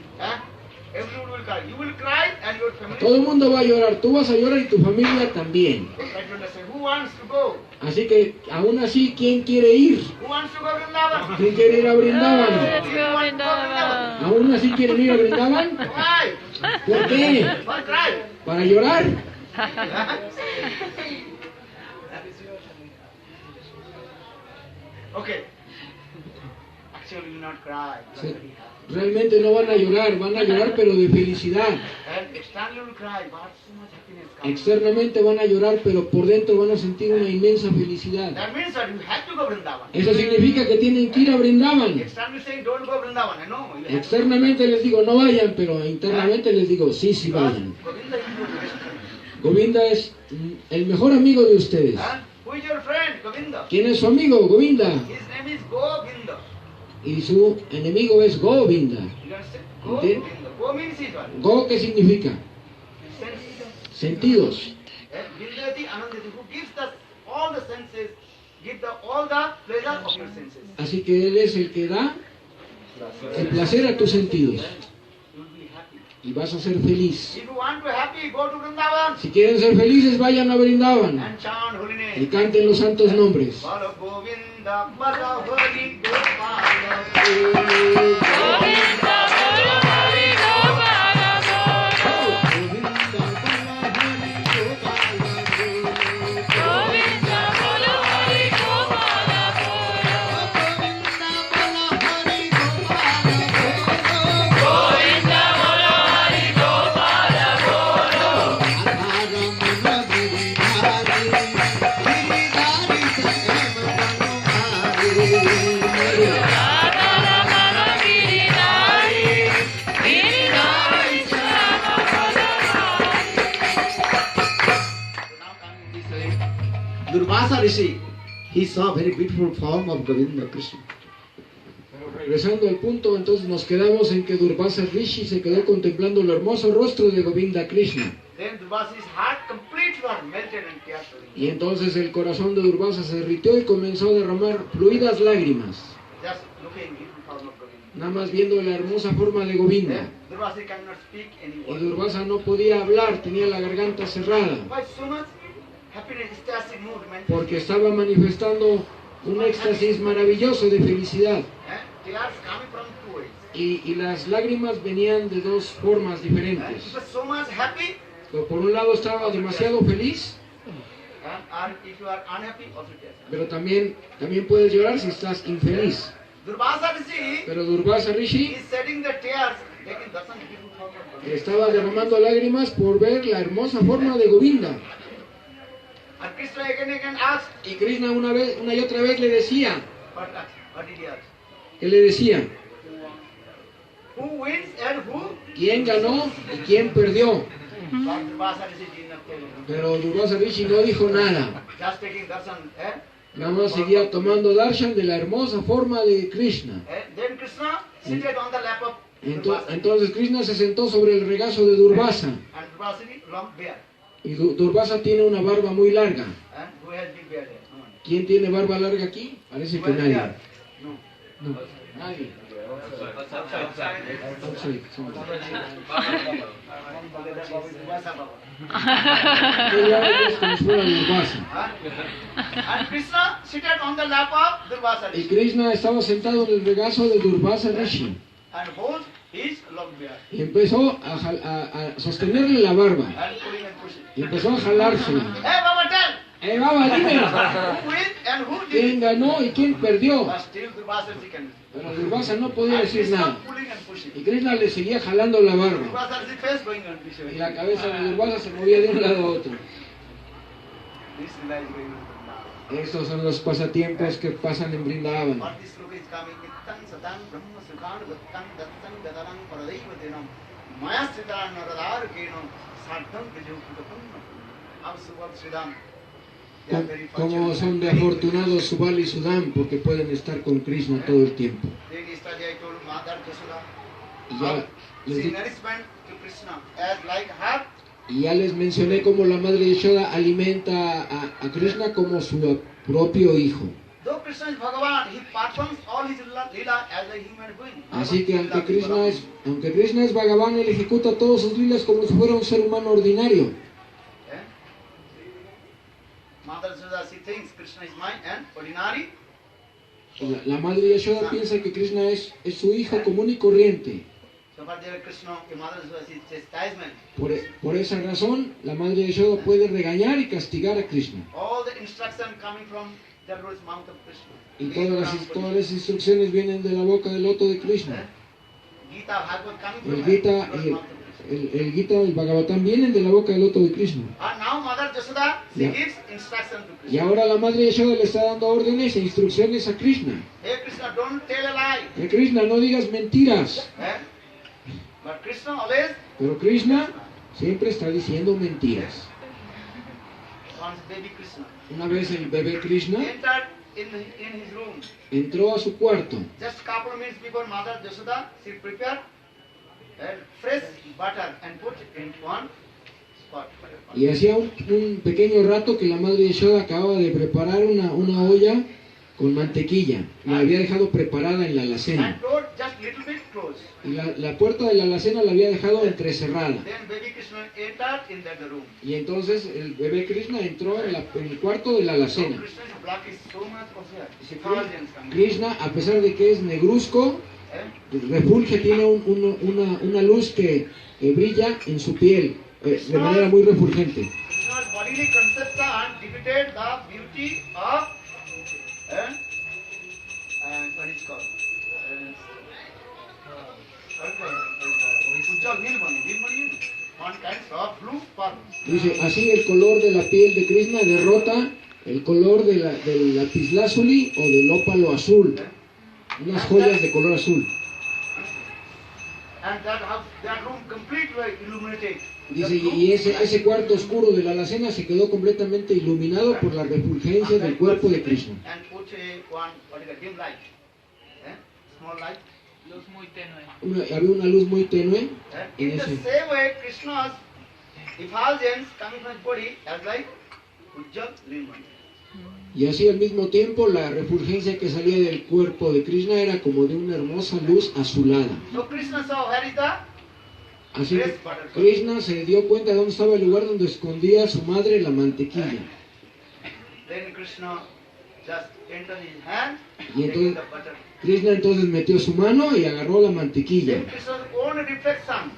Everyone will cry. You will cry and your family. Todo el mundo va a llorar, tú vas a llorar y tu familia también. Try to understand. Who wants to go? Así que aún así, ¿quién quiere ir? Who wants to go Vrindavan? ¿Quién quiere ir a Brindavan? Let's go Vrindavan. ¿Aún así quieren ir a Brindavan? Why? ¿Por qué? For cry. ¿Para llorar? Okay. Actually, you will not cry. You are Sí. very happy. Realmente no van a llorar pero de felicidad. And externally you will cry, but so much happiness comes. Externamente van a llorar, pero por dentro van a sentir una inmensa felicidad. That means that you have to go Vrindavan. Eso significa que tienen que ir a Brindavan. Externally saying don't go Vrindavan. I know. You have to. Externamente les digo no vayan, pero internamente les digo sí, sí vayan. Govinda is your best friend. Govinda es el mejor amigo de ustedes. Who is your friend? Govinda. ¿Quién es su amigo? Govinda. His name is Govinda. Y su enemigo es Govinda. You understand? Entiende? Govinda. Go means is what? Go, ¿qué significa? Sense. Sentidos. Vindati Anandati, who gives all the senses, all the pleasure of your senses. Así que él es el que da el placer a tus sentidos. You will be happy. Y vas a ser feliz. If you want to be happy, go to Vrindavan Si quieren ser felices, vayan a Brindavan and chant holy y name. canten los santos nombres. Bala Govinda, Bala Hari Gopala. Govinda, Bolo Hari Gopala Bolo. Govinda, Bolo Hari Gopala Bolo. Govinda, Bolo Hari Gopala Bolo. Radha Ramana Giridhari, Giridhari Sama Radharani. So now coming this way. Durvasa Rishi, he saw a very beautiful form of Govinda Krishna. Pero regresando al punto, entonces nos quedamos en que Durvasa Rishi se quedó contemplando el hermoso rostro de Govinda Krishna. Then Durvasa's heart completely was melted and tears flowing. Y entonces el corazón de Durvasa se derritió y comenzó a derramar fluidas lágrimas, Just looking beautiful form of Govinda. nada más viendo la hermosa forma de Govinda. Then Durvasa cannot speak any Y word. Durvasa no podía hablar, tenía la garganta cerrada, Why so much happiness, ecstatic mood, man? porque estaba manifestando un éxtasis maravilloso de felicidad. Tears coming from two ways. Y las lágrimas venían de dos formas If diferentes. you are so much happy, Pero por un lado estaba demasiado feliz, and if you are unhappy, also tears. pero también puedes llorar si estás infeliz. Durvasa Rishi Pero Durvasa Rishi is shedding the tears, taking darshan beautiful form of Govinda. estaba derramando lágrimas por ver la hermosa forma de Govinda. And Krishna again asked, Y Krishna una y otra vez le decía, what did he ask? ¿qué le decía? Who wins and who? ¿Quién ganó y quién perdió? But Durvasa Rishi did not tell him. Pero Durvasa Rishi no dijo nada. Just taking darshan, Nada más seguía tomando darshan de la hermosa forma de Krishna. Then Krishna seated on the lap of Durvasa. Entonces Krishna se sentó sobre el regazo de Durvasa. And Durvasa long beard. Y Durvasa tiene una barba muy larga. And who has big beard here? No one. ¿Quién tiene barba larga aquí? Parece Who que has nadie. beard? No. No, nadie. Outside. Sí, sí. Durvasa Baba. Ella es como si fuera Durvasa. And Krishna seated on the lap of Durvasa Y Rishi Krishna estaba sentado en el regazo de Durvasa Rishi. and holds his long beard Y empezó a sostenerle la barba. and pulling and pushing. Y empezó a jalársela. Hey Baba, tell! Baba, dime. Who wins and who ¿Quién did? ganó y quién perdió? But still Durvasa Rishi can. Pero Durvasa no podía And decir Krishna nada. pulling and pushing. Y Krishna le seguía jalando la barba. Durvasa Rishi face going on this Y way. la cabeza de Durvasa se movía de un lado a otro. This lila is going on now. Estos son los pasatiempos que pasan en Brindavan. What this sloka is coming, Ittan Satan Brahma Sukhan Vattan Dattan Dadaran Paradaiva Denam Maya Sridhan Naradar Kenam Sartham Vijayukutapam Absubal Sridham. They are very Como fortunate. son de afortunados Subal y Sudam porque pueden estar con Krishna todo el tiempo. Then yesterday I told Mother Jashoda, Y ya Les she di- nourishment to Krishna as like her. Y ya les mencioné cómo la madre Yashoda alimenta a Krishna como su propio hijo. Though Krishna is Bhagavan, he performs all his lila as a human being. Así que aunque Krishna es Bhagavan, él ejecuta todos sus lilas como si fuera un ser humano ordinario. Eh? Mother Yashoda, she thinks Krishna is mine and ordinary. La madre Yashoda piensa que Krishna es su hijo común y corriente. So for their Krishna, the Mother Yashoda, she chastisement. Por esa razón, la madre Yashoda puede regañar y castigar a Krishna. All the instruction coming from the Lord's mouth of Krishna. Y todas las instrucciones vienen de la boca del loto de Krishna. Gita, Bhagavad coming El from Gita the y Lord's mouth of Krishna. el Gita y el Bhagavatam vienen de la boca del loto de Krishna. And now Mother Yashoda, she Yeah. gives instruction to Y Krishna. ahora la madre Yashoda le está dando órdenes e instrucciones a Krishna. Hey Krishna, don't tell a lie. Que Krishna, no digas mentiras. Eh? But Krishna always Pero Krishna siempre está diciendo mentiras. wants baby Krishna. Una vez el bebé Krishna Entered in his room. entró a su cuarto. Just couple of minutes before Mother Yashoda, she prepared fresh butter and put it in one spot. Y hacía un pequeño rato que la madre Yashoda acababa de preparar una olla con mantequilla. La había dejado preparada en la alacena. And door just little bit closed. Y la puerta de la alacena la había dejado entrecerrada. Then baby Krishna entered in that room. Y entonces el bebé Krishna entró en el cuarto de la So alacena. Krishna is black is so much of here. Dice, Effulgence coming. Krishna, a pesar de que es negruzco, Eh? refulge, tiene una luz que brilla en su piel de manera muy refulgente. Krishna's bodily conception depicted the beauty of what is called Ujjwal Nilmani, one kind of blue pearl. Dice, así el color de la piel de Krishna derrota el color del lapislázuli o del ópalo azul. Unas joyas de color azul. And that room completely illuminated. Dice, y ese cuarto oscuro de la alacena se quedó completamente iluminado por la refulgencia del cuerpo de Krishna. And put one what is a dim light, small light. Luz muy tenue. Había una luz muy tenue en In the ese. same way, Krishna's effulgence coming from his body as like Ujjwal Nilmani. Y así al mismo tiempo la refulgencia que salía del cuerpo de Krishna era como de una hermosa luz azulada. So Krishna saw where is the Así que Krishna se dio cuenta de dónde estaba el lugar donde escondía su madre la mantequilla. Then Krishna just entered his hand, Y taking entonces the butter. Krishna entonces metió su mano y agarró la mantequilla. Then Krishna's own reflection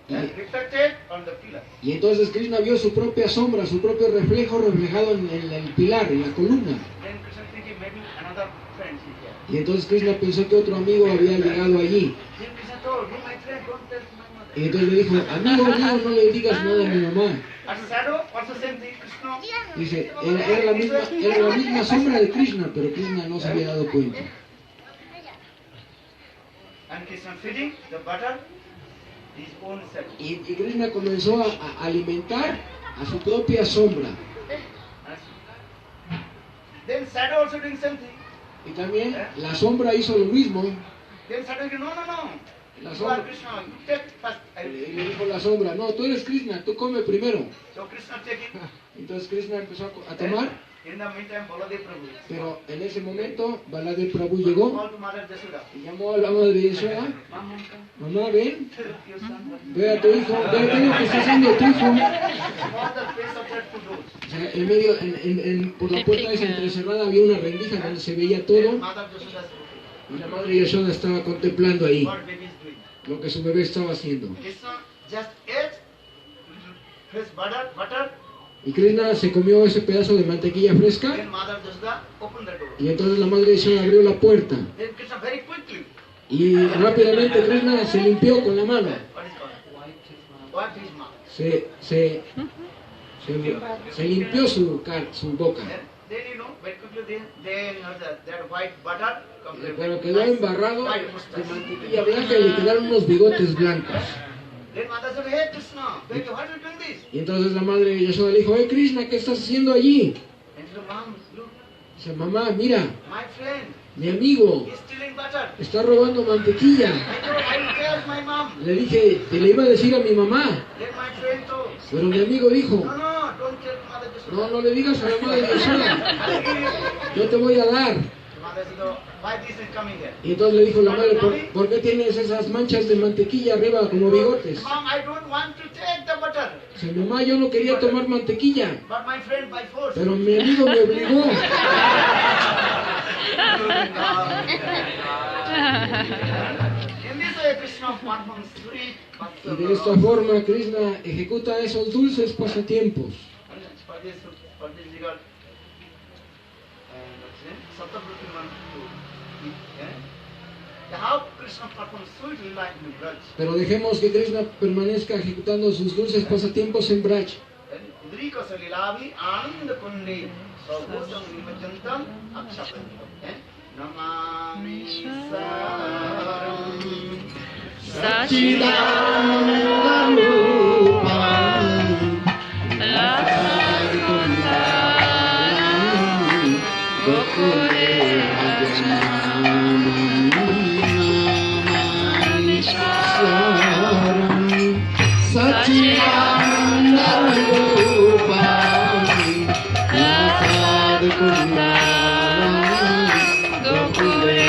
reflected on the pillar. Y entonces Krishna vio su propia sombra, su propio reflejo reflejado en el pilar, en la columna. Then Krishna thinking maybe another friend is here. Y entonces Krishna pensó que otro amigo había llegado allí. Then Krishna told, "No, my friend, don't tell my mother." Y entonces le dijo, amigo mío, no le digas nada a mi mamá. As shadow, also same thing, Krishna. Dice, era la misma sombra de Krishna, pero Krishna no se había dado cuenta. And Krishna feeding the butter, his own shadow. Y Krishna comenzó a alimentar a su propia sombra. Then shadow also doing something. Y también la sombra hizo lo mismo. Then shadow said, no, no, no. La You are sombra, Krishna, you take first. y le dijo la sombra, no, tú eres Krishna, tú come primero. So Krishna taking. Entonces Krishna empezó a tomar, In the meantime, Baladev Prabhu. pero en ese momento Baladev Prabhu llegó Called to Mother Yashoda. y llamó a la madre Yashoda. Mama, Mamá, ven, your son. ve a tu hijo, ve lo que está haciendo tu hijo. All the face of that two doors. O sea, en medio, por la puerta esa entrecerrada había una rendija donde se veía todo Mother Yashoda is looking. y la madre Yashoda estaba contemplando ahí What baby is doing. lo que su bebé estaba haciendo. Krishna just ate fresh butter. Y Krishna se comió ese pedazo de mantequilla fresca Then Mother Yashoda opened the door. y entonces la madre Yashoda abrió la puerta Then Krishna very quickly. y rápidamente Krishna se limpió con la mano. What is called? What is mouth? Se limpió su boca, Then you know, very quickly then that white butter completely. pero quedó embarrado White de mustache. mantequilla blanca y le quedaron unos bigotes blancos. Then Mother said, hey Krishna, baby, what are you doing this? Y entonces la madre Yashoda le dijo, Krishna, ¿qué estás haciendo allí? And she said, Mom, look, Dice, mamá, mira, my friend, mi amigo he's stealing butter. está robando mantequilla. I know, I will tell tell my mom. Le dije, te le iba a decir a mi mamá, Then my friend told, pero mi amigo dijo, no, no, don't tell Mother Yashoda. no le digas a la madre de Yashoda, yo te voy a dar. Mother said, why this is coming here? Y entonces le dijo la madre, ¿por qué tienes esas manchas de mantequilla arriba como bigotes? Mom, I don't want to take the butter. Dice, mamá, yo no quería tomar mantequilla, But my friend by force. pero mi amigo me obligó. In this way, Krishna performs sweet Y de esta forma Krishna ejecuta esos dulces pasatiempos. For this regard, what's it? Satabruti wants to eat. How Krishna performs sweet lila in Braj. Pero dejemos que Krishna permanezca ejecutando sus dulces pasatiempos en Braj. Udrika salilavi anand kundi sabhusam nimajantam akshapan. Namami saram Satchidananda Rupam Kundalam Gokule Namami Saram Satchidananda Rupam Kundalam Gokule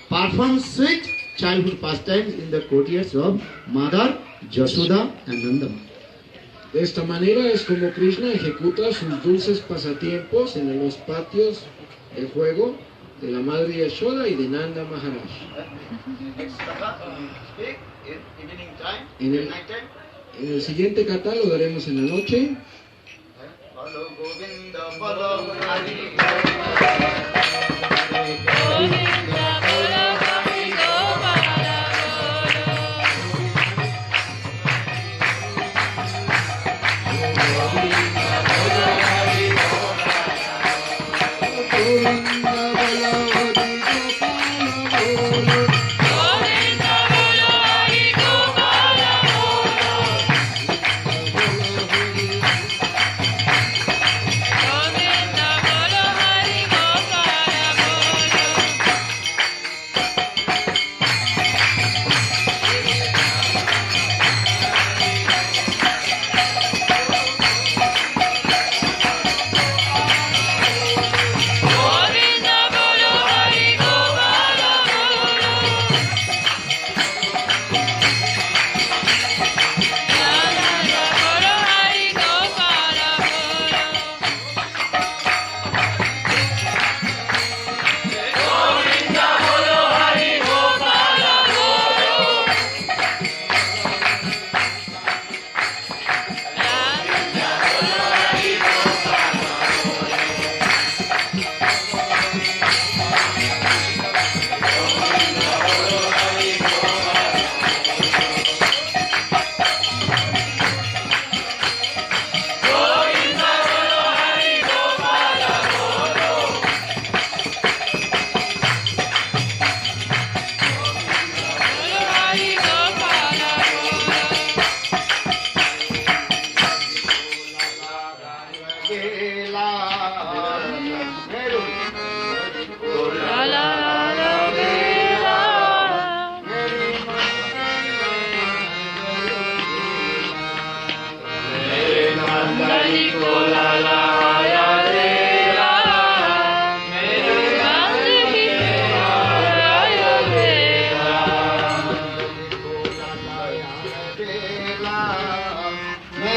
performs sweet childhood pastimes in the courtyards of Mother Yashoda and Nanda. De esta manera es como Krishna ejecuta sus dulces pasatiempos en los patios de juego de la madre Yashoda y de Nanda Maharaj. Next katha we speak in evening time, En el, night time. en el siguiente kata lo daremos en la noche. Balo Govinda Balo Hari. Govinda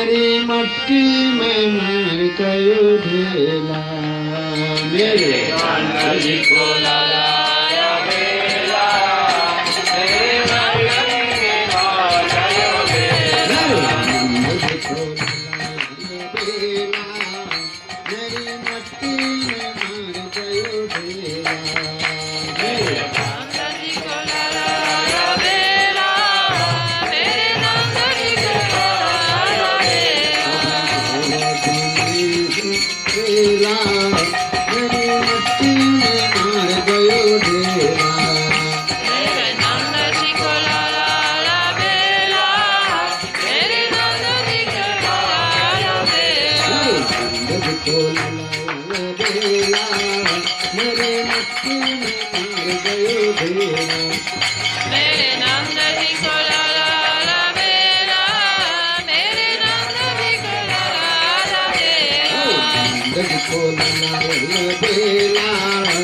मेरी मटकी में मार गयो ढेला मेरे जी को लाया बेला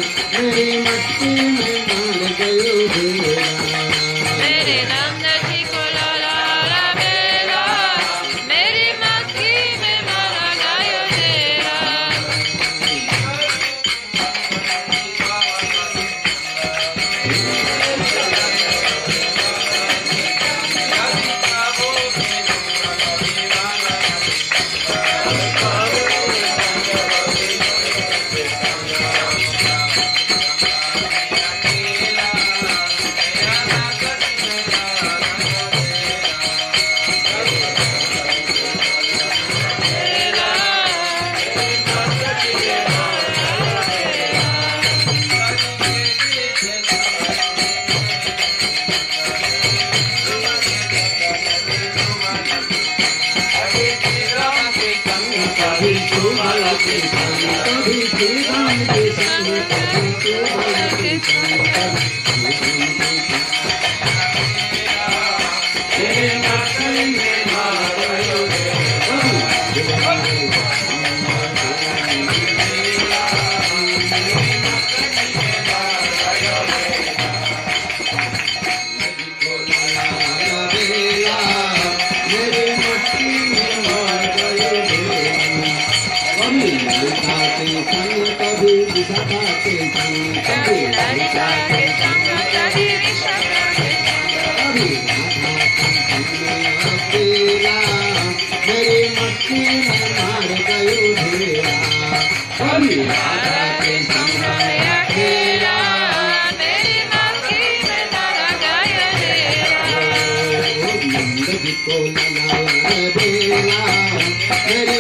मेरे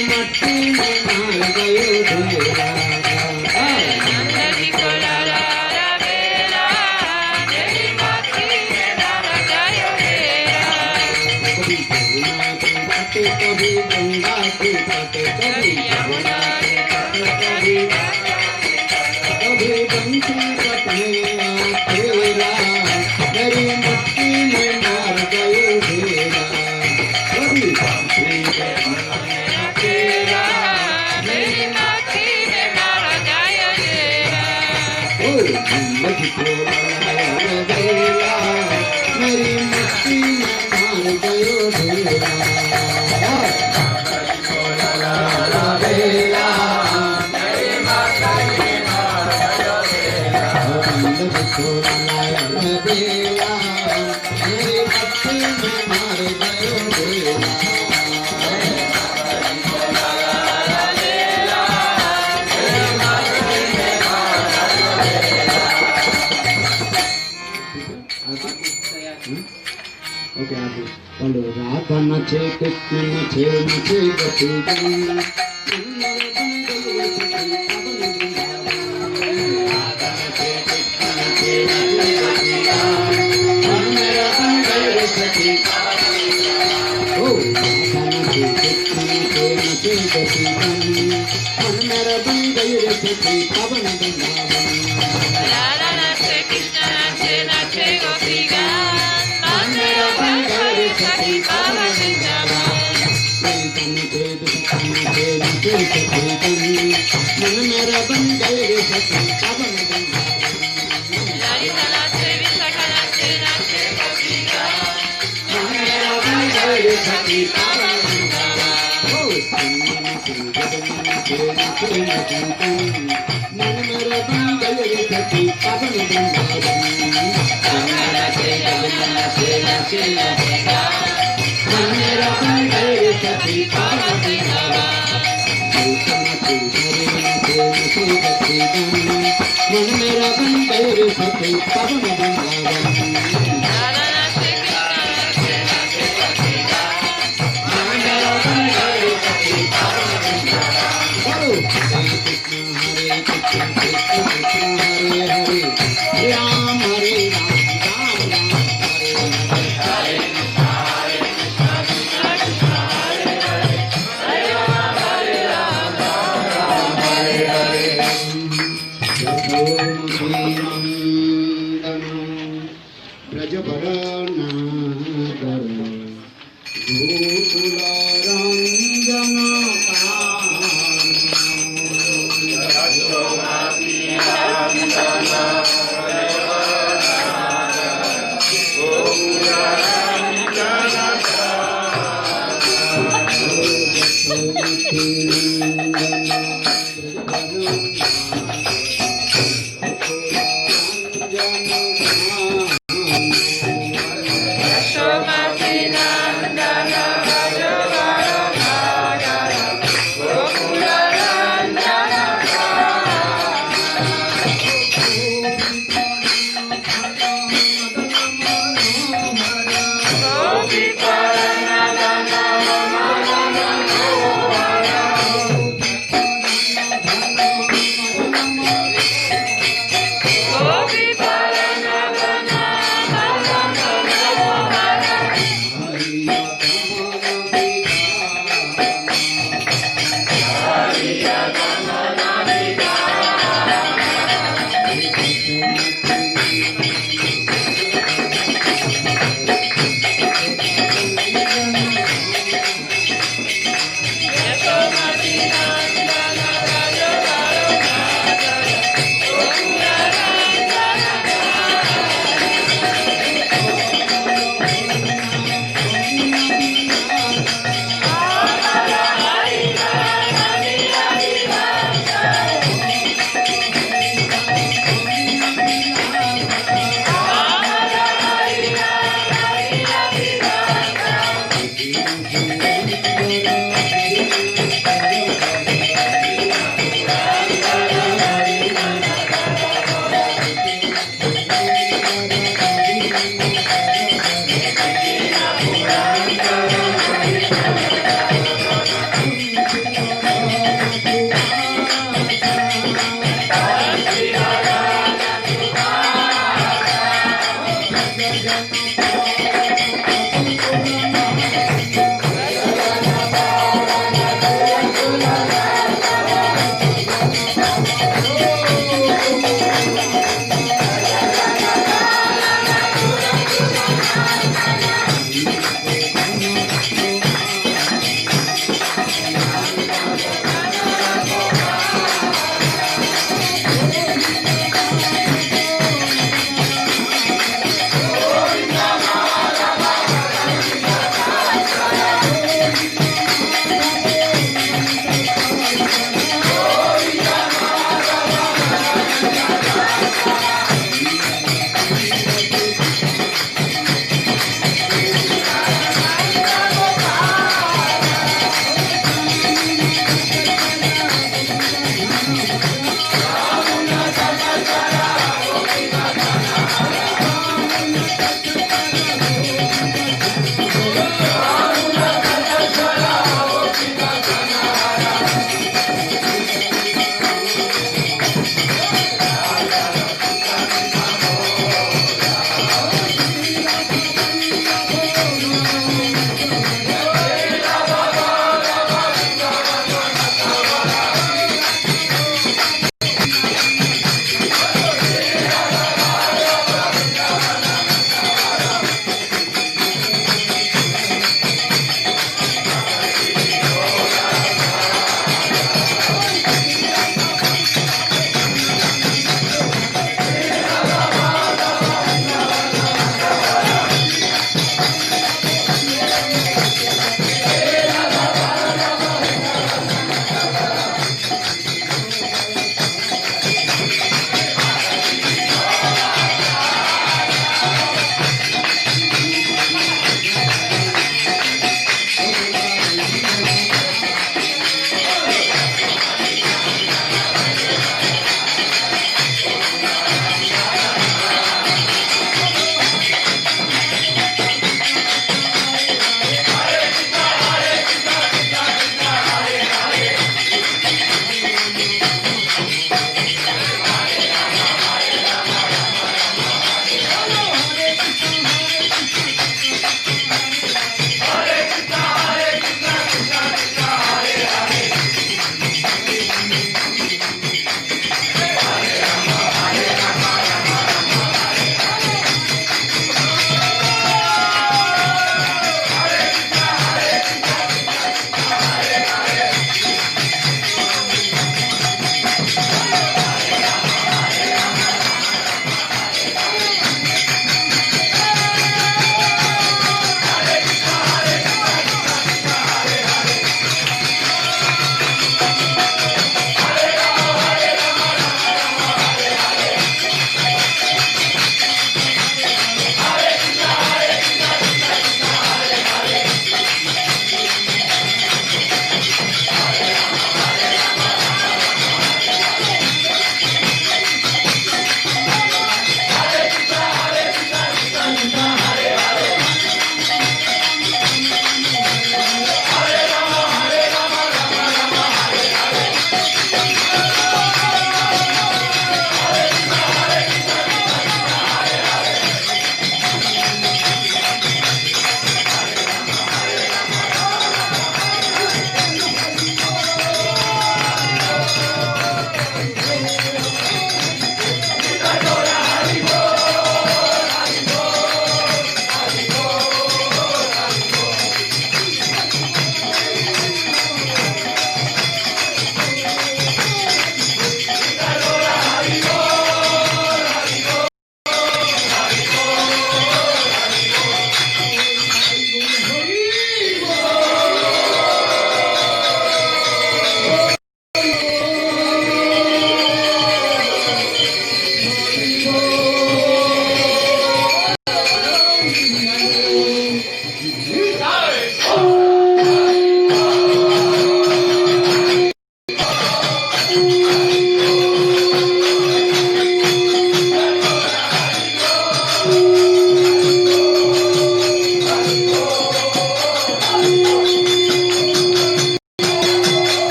मटकी में मार गयो ढेला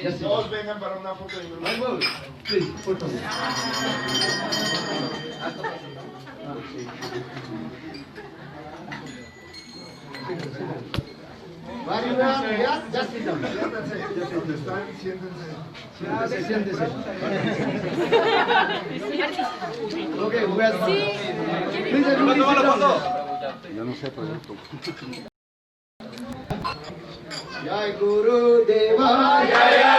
Just Todos vengan para una foto de grupo. please, photo. Where you are? Yes, just sit down. Siéntense, donde están, siéntense. Siéntese. Okay, who has Please, everybody sit down. Jai Guru Deva Jaya